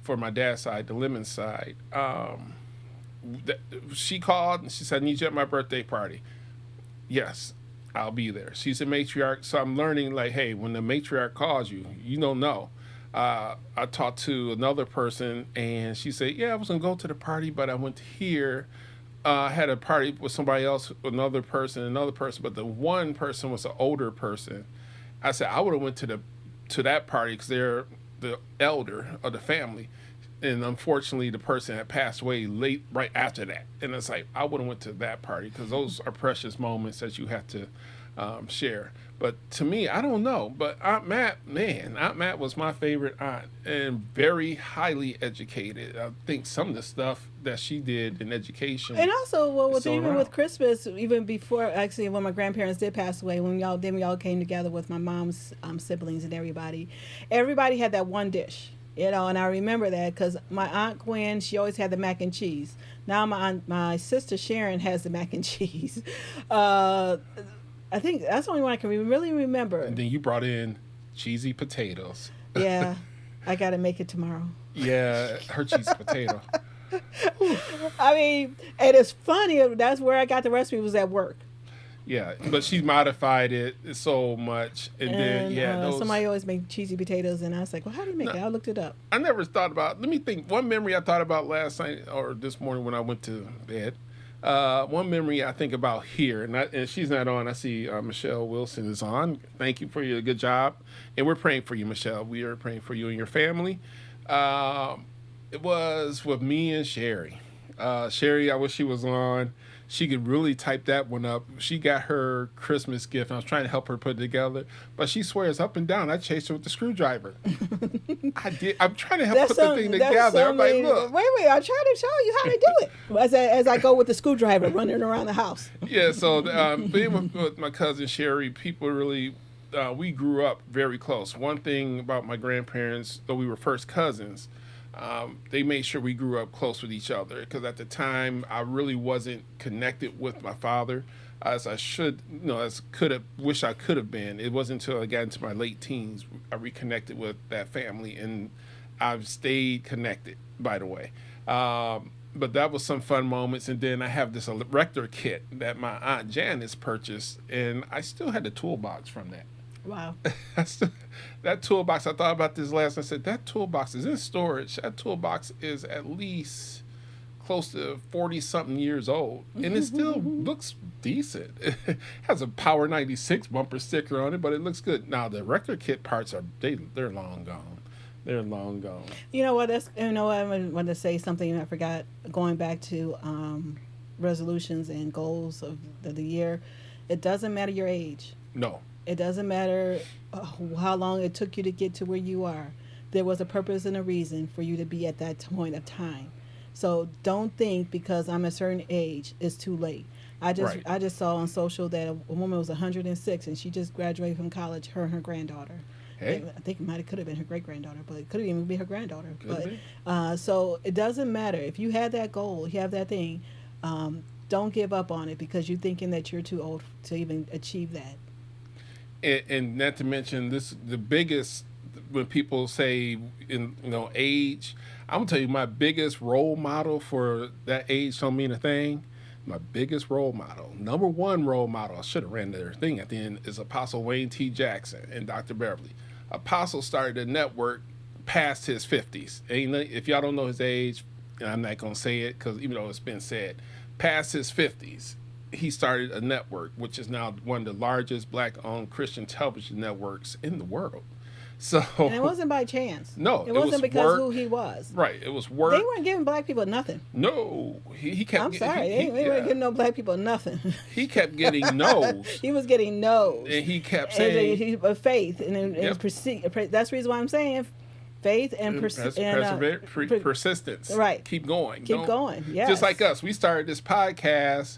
[SPEAKER 1] for my dad's side, the Lemon side. She called and she said, "I need you at my birthday party." Yes, I'll be there. She's a matriarch, so I'm learning like, hey, when the matriarch calls you, you don't know. I talked to another person and she said, "Yeah, I was gonna go to the party, but I went here." I had a party with somebody else, another person, but the one person was an older person. I said I would have went to that party because they're the elder of the family, and unfortunately the person had passed away right after that. And it's like I would have went to that party because those are precious moments that you have to share. But to me, I don't know. But Aunt Matt was my favorite aunt and very highly educated. I think some of the stuff that she did in education.
[SPEAKER 2] And also, with Christmas, even before, actually, when my grandparents did pass away, when we all came together with my mom's siblings and everybody had that one dish. And I remember that because my Aunt Gwen, she always had the mac and cheese. Now my sister Sharon has the mac and cheese. I think that's the only one I can really remember.
[SPEAKER 1] And then you brought in cheesy potatoes.
[SPEAKER 2] Yeah, I got to make it tomorrow.
[SPEAKER 1] Yeah, her cheesy potato.
[SPEAKER 2] I mean, and it's funny. That's where I got the recipe, was at work.
[SPEAKER 1] Yeah, but she modified it so much. And then,
[SPEAKER 2] somebody always make cheesy potatoes. And I was like, well, how do you make it? I looked it up.
[SPEAKER 1] I never thought about, let me think. One memory I thought about last night or this morning when I went to bed. One memory I think about here, and she's not on. I see Michelle Wilson is on. Thank you for your good job. And we're praying for you, Michelle. We are praying for you and your family. It was with me and Sherry. Sherry, I wish she was on. She could really type that one up. She got her Christmas gift. I was trying to help her put it together, but she swears up and down I chased her with the screwdriver. I did. I'm trying to help put the thing together. I'm like, look.
[SPEAKER 2] Wait. I'm trying to show you how to do it. As I go with the screwdriver running around the house.
[SPEAKER 1] Yeah. So being with my cousin Sherry, people really, we grew up very close. One thing about my grandparents, though we were first cousins, they made sure we grew up close with each other because at the time I really wasn't connected with my father as I should, wish I could have been. It wasn't until I got into my late teens I reconnected with that family, and I've stayed connected, by the way. But that was some fun moments, and then I have this erector kit that my Aunt Janice purchased, and I still had the toolbox from that.
[SPEAKER 2] Wow.
[SPEAKER 1] That toolbox, I thought about this last night. I said, that toolbox is in storage. That toolbox is at least close to 40-something years old. And it still looks decent. It has a Power 96 bumper sticker on it, but it looks good. Now, the record kit parts, they're long gone. They're long gone.
[SPEAKER 2] You know what? I wanted to say something I forgot. Going back to resolutions and goals of the year, it doesn't matter your age.
[SPEAKER 1] No.
[SPEAKER 2] It doesn't matter how long it took you to get to where you are. There was a purpose and a reason for you to be at that point of time. So don't think because I'm a certain age, it's too late. I just saw on social that a woman was 106 and she just graduated from college, her and her granddaughter.
[SPEAKER 1] Hey.
[SPEAKER 2] I think could have been her great-granddaughter, but it could even be her granddaughter. So it doesn't matter. If you have that goal, you have that thing, don't give up on it because you're thinking that you're too old to even achieve that.
[SPEAKER 1] And not to mention the biggest, when people say age, I'm gonna tell you my biggest role model for that age don't mean a thing. My biggest role model, number one role model, I should have ran their thing at the end, is Apostle Wayne T. Jackson and Dr. Beverly. Apostle started a network past his 50s. If y'all don't know his age, I'm not going to say it because even though it's been said, past his 50s, he started a network, which is now one of the largest black-owned Christian television networks in the world. So,
[SPEAKER 2] and it wasn't by chance.
[SPEAKER 1] No,
[SPEAKER 2] it wasn't
[SPEAKER 1] was
[SPEAKER 2] because
[SPEAKER 1] work.
[SPEAKER 2] Who he was.
[SPEAKER 1] Right, it was work.
[SPEAKER 2] They weren't giving black people nothing.
[SPEAKER 1] No, he kept.
[SPEAKER 2] I'm sorry, they weren't giving no black people nothing.
[SPEAKER 1] He kept getting no's.
[SPEAKER 2] He was getting no's,
[SPEAKER 1] and he kept saying,
[SPEAKER 2] faith, and that's the reason why I'm saying faith and
[SPEAKER 1] persistence.
[SPEAKER 2] Right,
[SPEAKER 1] keep going.
[SPEAKER 2] Keep going. Yes.
[SPEAKER 1] Just like us, we started this podcast.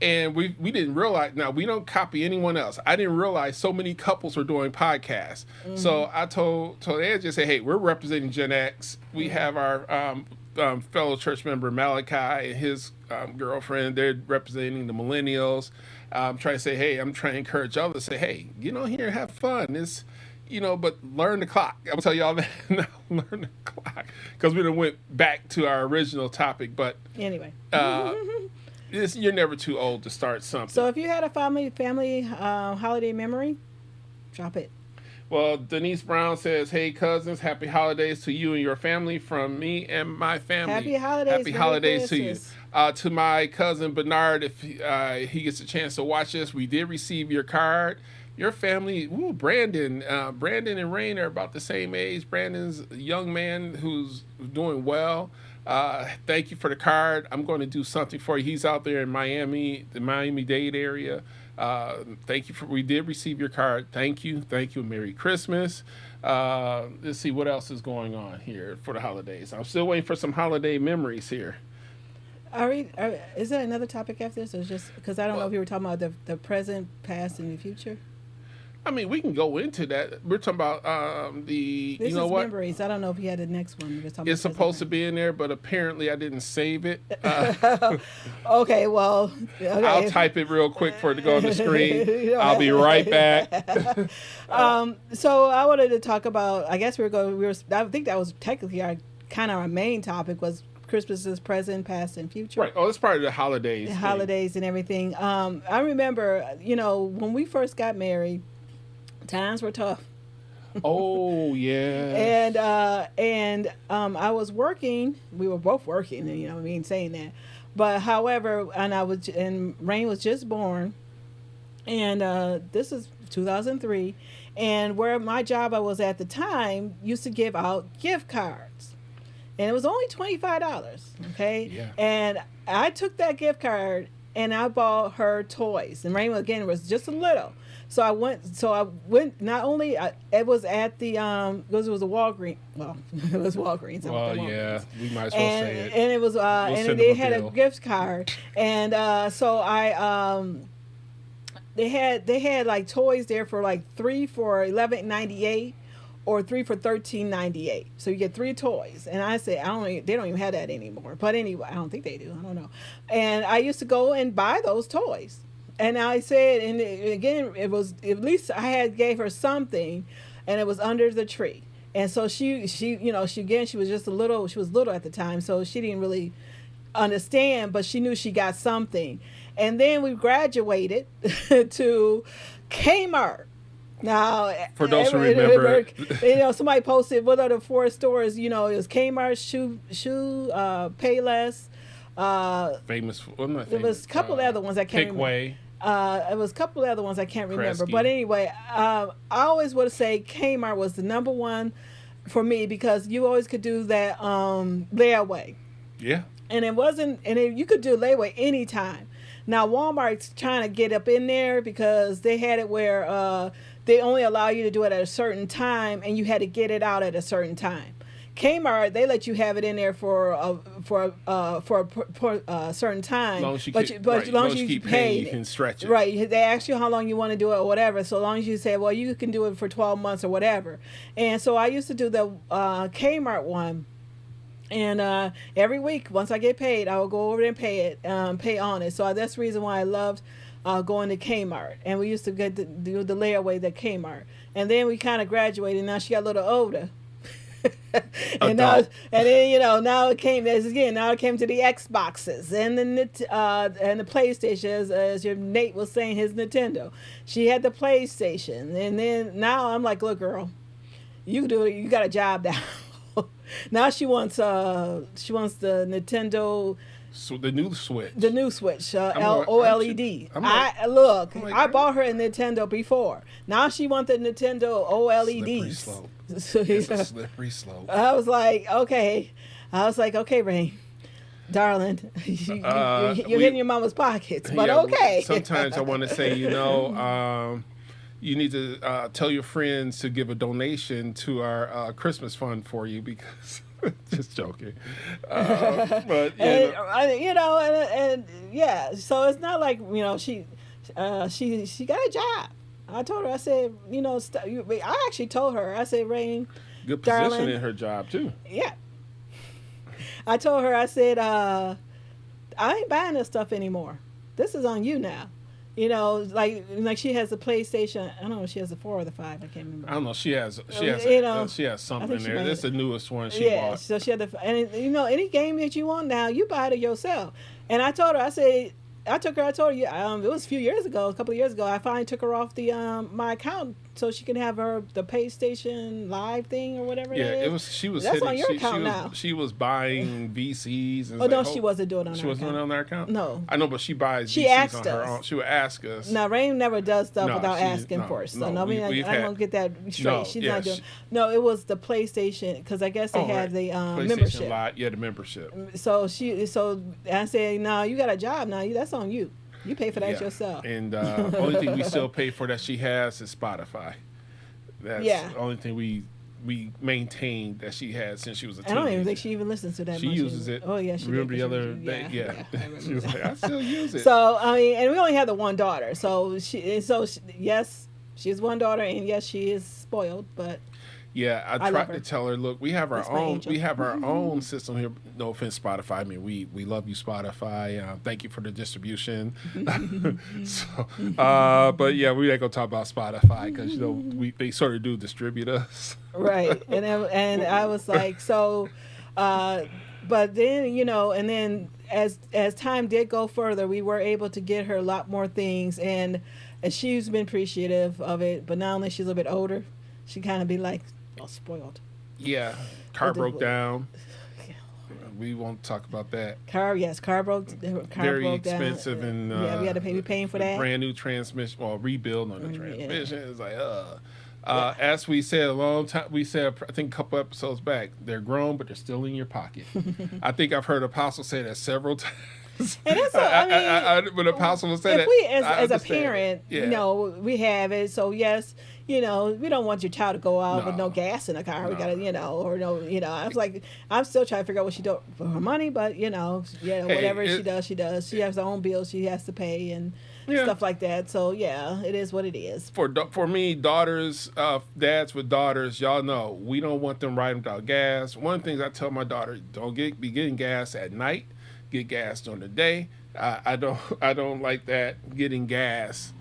[SPEAKER 1] And we didn't realize, now we don't copy anyone else. I didn't realize so many couples were doing podcasts. Mm-hmm. So I told Ed, just say, hey, we're representing Gen X. We have our fellow church member Malachi and his girlfriend. They're representing the millennials. I'm trying to say, hey, I'm trying to encourage others to say, hey, get on here and have fun. It's, but learn the clock. I'm going to tell y'all that now, learn the clock. Because we done went back to our original topic. But
[SPEAKER 2] anyway.
[SPEAKER 1] You're never too old to start something.
[SPEAKER 2] So if you had a family holiday memory, drop it.
[SPEAKER 1] Well, Denise Brown says, hey, cousins, happy holidays to you and your family from me and my family.
[SPEAKER 2] Happy holidays.
[SPEAKER 1] Happy holidays to you. To my cousin Bernard, if he gets a chance to watch this, we did receive your card. Your family, Brandon and Rain are about the same age. Brandon's a young man who's doing well. Thank you for the card. I'm going to do something for you. He's out there in Miami, the Miami-Dade area. Thank you we did receive your card. Thank you. Merry Christmas. Let's see what else is going on here for the holidays. I'm still waiting for some holiday memories here.
[SPEAKER 2] Is there another topic after this, or just because I don't know if you were talking about the present, past, and the future?
[SPEAKER 1] I mean, we can go into that. We're talking about
[SPEAKER 2] This is memories. I don't know if you had the next one.
[SPEAKER 1] It's supposed to be in there, but apparently I didn't save it.
[SPEAKER 2] Okay, well. Okay.
[SPEAKER 1] I'll type it real quick for it to go on the screen. I'll be right back.
[SPEAKER 2] So I wanted to talk about, I guess I think that was technically our main topic was Christmas's present, past, and future.
[SPEAKER 1] Right. Oh, it's part of the holidays.
[SPEAKER 2] Holidays and everything. I remember, when we first got married, times were tough.
[SPEAKER 1] Oh yeah.
[SPEAKER 2] And I was working. We were both working. Saying that. But however, and Rain was just born, and this is 2003, and where my job I was at the time used to give out gift cards, and it was only $25. Okay.
[SPEAKER 1] Yeah.
[SPEAKER 2] And I took that gift card and I bought her toys, and Rain again was just a little. So I went. Not only it was at the because it was a Walgreens. Well, it was Walgreens.
[SPEAKER 1] Well, yeah, we might as well say it.
[SPEAKER 2] And it was and they had a gift card, and so they had like toys there for like 3 for $11.98, or 3 for $13.98. So you get 3 toys. And I said, they don't even have that anymore. But anyway, I don't think they do. I don't know. And I used to go and buy those toys. And I said, and again, it was, at least I gave her something, and it was under the tree. And so she was little at the time, so she didn't really understand, but she knew she got something. And then we graduated to Kmart. Now,
[SPEAKER 1] for those who remember,
[SPEAKER 2] somebody posted what are the 4 stores. It was Kmart, Shoe, Payless.
[SPEAKER 1] Famous.
[SPEAKER 2] There was a couple of other ones I can't remember. It was a couple of other ones I can't remember.
[SPEAKER 1] Kresge.
[SPEAKER 2] But anyway, I always would say Kmart was the number one for me because you always could do that layaway.
[SPEAKER 1] Yeah.
[SPEAKER 2] And you could do layaway anytime. Now Walmart's trying to get up in there because they had it where they only allow you to do it at a certain time, and you had to get it out at a certain time. Kmart, they let you have it in there for a certain time, as long as you
[SPEAKER 1] keep
[SPEAKER 2] pay,
[SPEAKER 1] paying, you can stretch it.
[SPEAKER 2] Right, they ask you how long you want to do it or whatever. So long as you say, well, you can do it for 12 months or whatever. And so I used to do the Kmart one, and every week once I get paid, I will go over there and pay on it. So that's the reason why I loved going to Kmart. And we used to do the layaway at Kmart. And then we kind of graduated. Now she got a little older. and now,
[SPEAKER 1] Adult.
[SPEAKER 2] and then now it came as again. Now it came to the Xboxes and the PlayStation, as your Nate was saying, his Nintendo. She had the PlayStation, and then now I'm like, look, girl, you do it. You got a job now. Now she wants the Nintendo.
[SPEAKER 1] So the new Switch.
[SPEAKER 2] The new Switch,
[SPEAKER 1] I'm like,
[SPEAKER 2] OLED.
[SPEAKER 1] I'm like-
[SPEAKER 2] I bought her a Nintendo before. Now she wants the Nintendo
[SPEAKER 1] Slippery
[SPEAKER 2] OLEDs.
[SPEAKER 1] slope.
[SPEAKER 2] So,
[SPEAKER 1] It's a slippery slope.
[SPEAKER 2] I was like, okay. Rain, darling, you're hitting your mama's pockets, but
[SPEAKER 1] Yeah,
[SPEAKER 2] okay.
[SPEAKER 1] Sometimes I want to say, you need to tell your friends to give a donation to our Christmas fund for you because. Just joking, but
[SPEAKER 2] and yeah. So it's not like she got a job. I told her. I said, I actually told her. I said, Rain,
[SPEAKER 1] good position
[SPEAKER 2] darling,
[SPEAKER 1] in her job too.
[SPEAKER 2] Yeah. I told her. I said, I ain't buying this stuff anymore. This is on you now. Like she has a PlayStation. I don't know if she has the 4 or the 5. I can't remember.
[SPEAKER 1] I don't know. She has something there. That's the newest one she bought.
[SPEAKER 2] So she had and any game that you want now, you buy it yourself. And I told her, I said, I told her, it was a few years ago, a couple of years ago. I finally took her off the my account so she can have the PlayStation Live thing or whatever.
[SPEAKER 1] Yeah,
[SPEAKER 2] it is.
[SPEAKER 1] it was. She was.
[SPEAKER 2] That's
[SPEAKER 1] hitting,
[SPEAKER 2] on your account now.
[SPEAKER 1] She was buying VCs. And
[SPEAKER 2] no, she wasn't doing it on
[SPEAKER 1] She
[SPEAKER 2] her
[SPEAKER 1] wasn't doing it
[SPEAKER 2] account.
[SPEAKER 1] on their account.
[SPEAKER 2] No,
[SPEAKER 1] I know, but she buys.
[SPEAKER 2] She
[SPEAKER 1] VCs
[SPEAKER 2] asked
[SPEAKER 1] on her
[SPEAKER 2] us.
[SPEAKER 1] own. She would ask us.
[SPEAKER 2] Now Rain never does stuff
[SPEAKER 1] No,
[SPEAKER 2] without asking
[SPEAKER 1] no,
[SPEAKER 2] first. So
[SPEAKER 1] no,
[SPEAKER 2] no, I mean,
[SPEAKER 1] we've
[SPEAKER 2] I'm gonna get that straight.
[SPEAKER 1] No,
[SPEAKER 2] She's
[SPEAKER 1] yes.
[SPEAKER 2] not doing. No, it was the PlayStation because I guess they have the
[SPEAKER 1] PlayStation
[SPEAKER 2] membership.
[SPEAKER 1] Live. Yeah, the membership.
[SPEAKER 2] So I said, no, you got a job now. That's on you. You pay for that
[SPEAKER 1] Yeah.
[SPEAKER 2] yourself.
[SPEAKER 1] And only thing we still pay for that she has is Spotify. That's the only thing we maintained that she had since she was a teenager.
[SPEAKER 2] I don't even think she even listens to that.
[SPEAKER 1] She
[SPEAKER 2] much
[SPEAKER 1] uses it.
[SPEAKER 2] Oh yeah, she
[SPEAKER 1] remember
[SPEAKER 2] did,
[SPEAKER 1] the other
[SPEAKER 2] she-
[SPEAKER 1] day? Yeah.
[SPEAKER 2] I remember
[SPEAKER 1] She was
[SPEAKER 2] that.
[SPEAKER 1] like, I still use it.
[SPEAKER 2] So I mean, and we only have the one daughter. So yes, she has one daughter, and yes, she is spoiled. But
[SPEAKER 1] yeah, I
[SPEAKER 2] love
[SPEAKER 1] tried
[SPEAKER 2] her.
[SPEAKER 1] to tell her, look, we have our
[SPEAKER 2] That's my
[SPEAKER 1] own.
[SPEAKER 2] angel.
[SPEAKER 1] We have our own system here. No offense, Spotify. I mean, we love you, Spotify. Thank you for the distribution. But yeah, we ain't gonna talk about Spotify because they sort of do distribute us.
[SPEAKER 2] right, and I was like, so, but then and then as time did go further, we were able to get her a lot more things, and she's been appreciative of it. But now that she's a little bit older, she kind of be like, spoiled.
[SPEAKER 1] Yeah, car broke down. We won't talk about that.
[SPEAKER 2] Car broke.
[SPEAKER 1] Very
[SPEAKER 2] broke down.
[SPEAKER 1] expensive, and
[SPEAKER 2] we had to be paying for that.
[SPEAKER 1] Brand new transmission, or rebuild on the
[SPEAKER 2] Yeah.
[SPEAKER 1] transmission. It's like, as we said a long time, I think a couple episodes back, they're grown, but they're still in your pocket. I think I've heard Apostle say that several times.
[SPEAKER 2] And that's
[SPEAKER 1] when Apostle was saying
[SPEAKER 2] if
[SPEAKER 1] that,
[SPEAKER 2] we
[SPEAKER 1] I
[SPEAKER 2] as a
[SPEAKER 1] understand.
[SPEAKER 2] parent,
[SPEAKER 1] Yeah.
[SPEAKER 2] we have it. So yes, we don't want your child to go out with no gas in the car. We
[SPEAKER 1] No.
[SPEAKER 2] gotta, I was like, I'm still trying to figure out what she do for her money, but whatever she does, she does. She has her own bills she has to pay and stuff like that. So yeah, it is what it is.
[SPEAKER 1] For me, daughters, dads with daughters, y'all know we don't want them riding without gas. One of the things I tell my daughter: don't be getting gas at night. Get gas during the day. I don't like that getting gas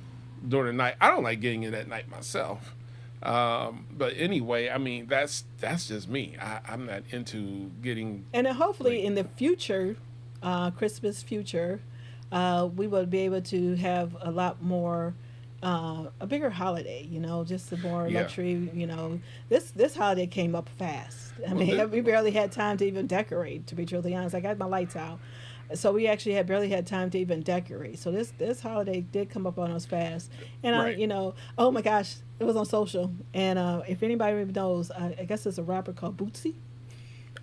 [SPEAKER 1] during the night. I don't like getting it at night myself. But anyway, I mean that's just me. I'm not into getting.
[SPEAKER 2] And then hopefully in the future, Christmas future, we will be able to have a lot more. A bigger holiday, just a more luxury. This holiday came up fast. I mean, we barely had time to even decorate. To be truthfully honest, I got my lights out, so we actually barely had time to even decorate. So this holiday did come up on us fast, and
[SPEAKER 1] Right.
[SPEAKER 2] oh my gosh, it was on social. And if anybody knows, I guess there's a rapper called Bootsy.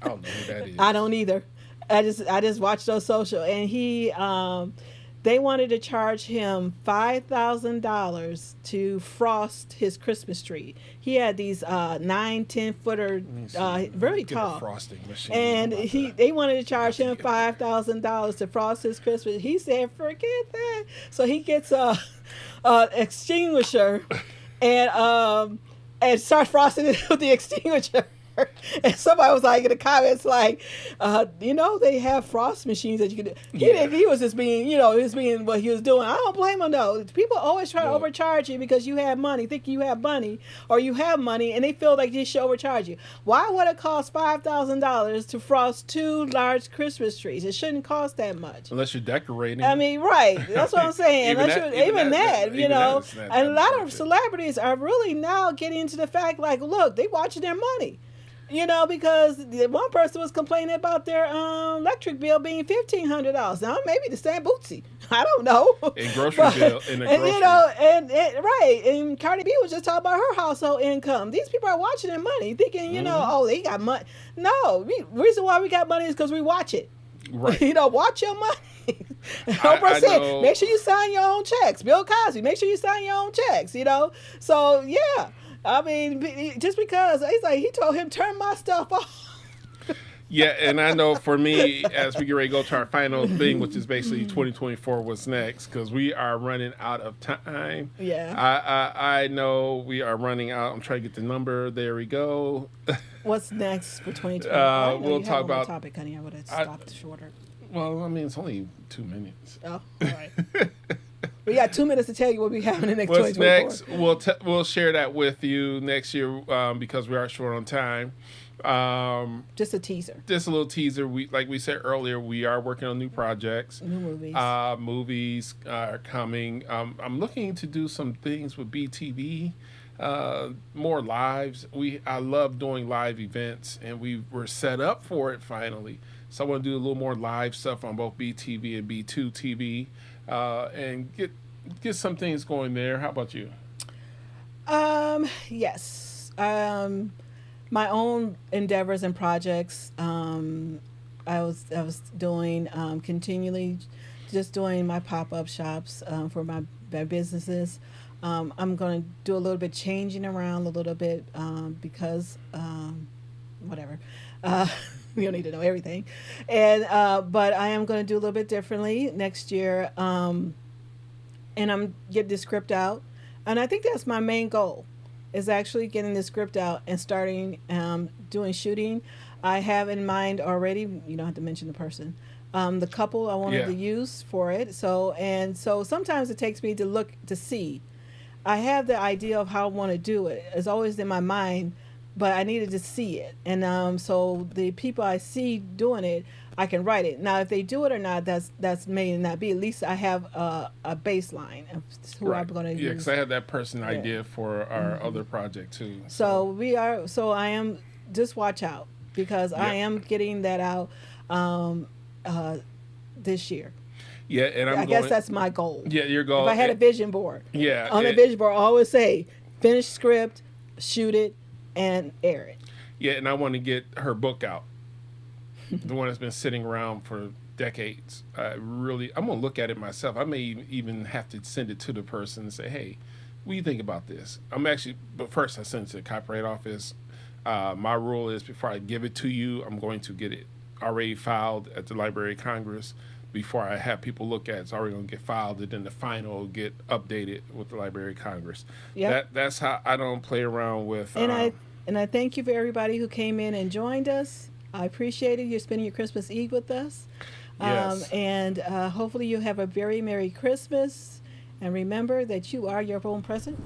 [SPEAKER 1] I don't know who that is.
[SPEAKER 2] I don't either. I just watched on social, and he they wanted to charge him $5,000 to frost his Christmas tree. He had these 9-10 footer, very
[SPEAKER 1] Get
[SPEAKER 2] tall,
[SPEAKER 1] a frosting machine.
[SPEAKER 2] and
[SPEAKER 1] How about that?
[SPEAKER 2] they wanted to charge him $5,000 to frost his Christmas. He said, "Forget that." So he gets a extinguisher and starts frosting it with the extinguisher. And somebody was like in the comments, like, they have frost machines that you can do. He was just being, he was being what he was doing. I don't blame him though. People always try to overcharge you because you have money, think you have money, or you have money, and they feel like they should overcharge you. Why would it cost $5,000 to frost 2 large Christmas trees? It shouldn't cost that much.
[SPEAKER 1] Unless you're decorating.
[SPEAKER 2] I mean, right. That's what I'm saying.
[SPEAKER 1] Even that,
[SPEAKER 2] And a lot of celebrities are really now getting into the fact, like, look, they watching their money. Because the one person was complaining about their electric bill being $1,500. Now maybe the Stan Bootsy, I don't know.
[SPEAKER 1] And grocery bill, and
[SPEAKER 2] right. And Cardi B was just talking about her household income. These people are watching their money, thinking, they got money. No, reason why we got money is because we watch it.
[SPEAKER 1] Right.
[SPEAKER 2] Watch your money. Oprah said, make sure you sign your own checks. Bill Cosby, make sure you sign your own checks. So yeah. I mean, just because he told him turn my stuff off.
[SPEAKER 1] Yeah, and I know for me, as we get ready to go to our final thing, which is basically 2024, what's next, because we are running out of time.
[SPEAKER 2] Yeah.
[SPEAKER 1] I know we are running out. I'm trying to get the number. There we go.
[SPEAKER 2] What's next for 2024?
[SPEAKER 1] We'll talk about
[SPEAKER 2] topic, honey. I would have stopped shorter.
[SPEAKER 1] Well, I mean, it's only 2 minutes.
[SPEAKER 2] Oh, all right. We got 2 minutes to tell you what we have in the next
[SPEAKER 1] What's
[SPEAKER 2] 2024.
[SPEAKER 1] next? We'll share that with you next year because we are short on time.
[SPEAKER 2] Just a teaser.
[SPEAKER 1] Just a little teaser. Like we said earlier, we are working on new projects.
[SPEAKER 2] New movies.
[SPEAKER 1] Movies are coming. I'm looking to do some things with BTV. More lives. I love doing live events, and we were set up for it finally. So I want to do a little more live stuff on both BTV and B2 TV. And get some things going there. How about you?
[SPEAKER 2] Yes. My own endeavors and projects. I was doing continually, just doing my pop-up shops for my businesses. I'm going to do a little bit changing around a little bit because whatever. We don't need to know everything. And but I am going to do a little bit differently next year. And I'm getting the script out. And I think that's my main goal, is actually getting the script out and starting doing shooting. I have in mind already, you don't have to mention the person, the couple I wanted to use for it. So sometimes it takes me to look to see. I have the idea of how I want to do it. It's always in my mind, but I needed to see it. And so the people I see doing it, I can write it. Now, if they do it or not, that's may not be. At least I have a baseline of who I'm going to use.
[SPEAKER 1] Yeah, because I had that person idea for our other project too.
[SPEAKER 2] So I am, just watch out, because I am getting that out this year.
[SPEAKER 1] Yeah, and
[SPEAKER 2] I guess that's my goal.
[SPEAKER 1] Yeah, your goal.
[SPEAKER 2] If I had a vision board.
[SPEAKER 1] Yeah.
[SPEAKER 2] On the vision board, I always say, finish script, shoot it, and air it.
[SPEAKER 1] Yeah, and I want to get her book out. The one that's been sitting around for decades. I'm going to look at it myself. I may even have to send it to the person and say, hey, what do you think about this? But first I send it to the copyright office. My rule is before I give it to you, I'm going to get it already filed at the Library of Congress. Before I have people look at it, it's already going to get filed, and then the final will get updated with the Library of Congress. Yep. That's how I don't play around with.
[SPEAKER 2] And I thank you for everybody who came in and joined us. I appreciate it. You're spending your Christmas Eve with us.
[SPEAKER 1] Yes.
[SPEAKER 2] And hopefully you have a very Merry Christmas. And remember that you are your own present.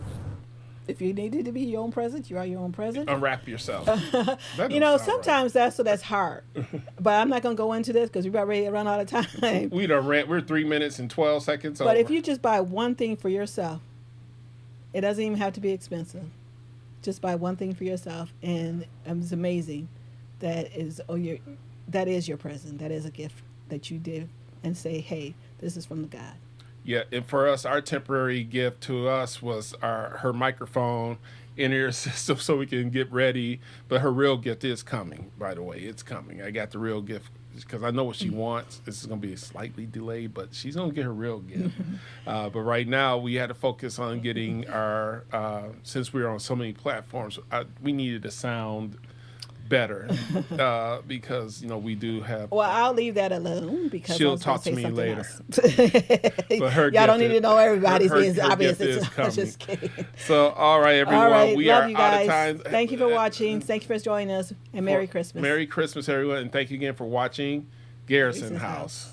[SPEAKER 2] If you needed to be your own present, you are your own present.
[SPEAKER 1] Unwrap yourself.
[SPEAKER 2] Sometimes that's hard. But I'm not going to go into this because we're about ready to run out of time.
[SPEAKER 1] We're 3 minutes and 12 seconds over.
[SPEAKER 2] But if you just buy one thing for yourself, it doesn't even have to be expensive. Just buy one thing for yourself, and it's amazing. That is your present. That is a gift that you did, and say, hey, this is from the God.
[SPEAKER 1] Yeah, and for us, our temporary gift to us was her microphone, in-ear system, so we can get ready. But her real gift is coming, by the way. It's coming. I got the real gift because I know what she wants. This is going to be slightly delayed, but she's going to get her real gift. But right now, we had to focus on getting our, since we were on so many platforms, we needed a sound better because we do have.
[SPEAKER 2] Well, I'll leave that alone because
[SPEAKER 1] She'll
[SPEAKER 2] I was gonna
[SPEAKER 1] talk to
[SPEAKER 2] say
[SPEAKER 1] me
[SPEAKER 2] something
[SPEAKER 1] later.
[SPEAKER 2] else.
[SPEAKER 1] But her
[SPEAKER 2] Y'all don't
[SPEAKER 1] gift
[SPEAKER 2] need to know everybody's
[SPEAKER 1] her
[SPEAKER 2] business. Obviously,
[SPEAKER 1] gift is
[SPEAKER 2] I'm
[SPEAKER 1] coming.
[SPEAKER 2] just kidding.
[SPEAKER 1] So, all right, everyone,
[SPEAKER 2] All right,
[SPEAKER 1] we
[SPEAKER 2] love
[SPEAKER 1] are
[SPEAKER 2] you
[SPEAKER 1] out
[SPEAKER 2] guys.
[SPEAKER 1] of time.
[SPEAKER 2] Thank you for watching. Thank you for joining us, and Merry Christmas.
[SPEAKER 1] Merry Christmas, everyone, and thank you again for watching Garrison
[SPEAKER 2] Garrison's
[SPEAKER 1] House.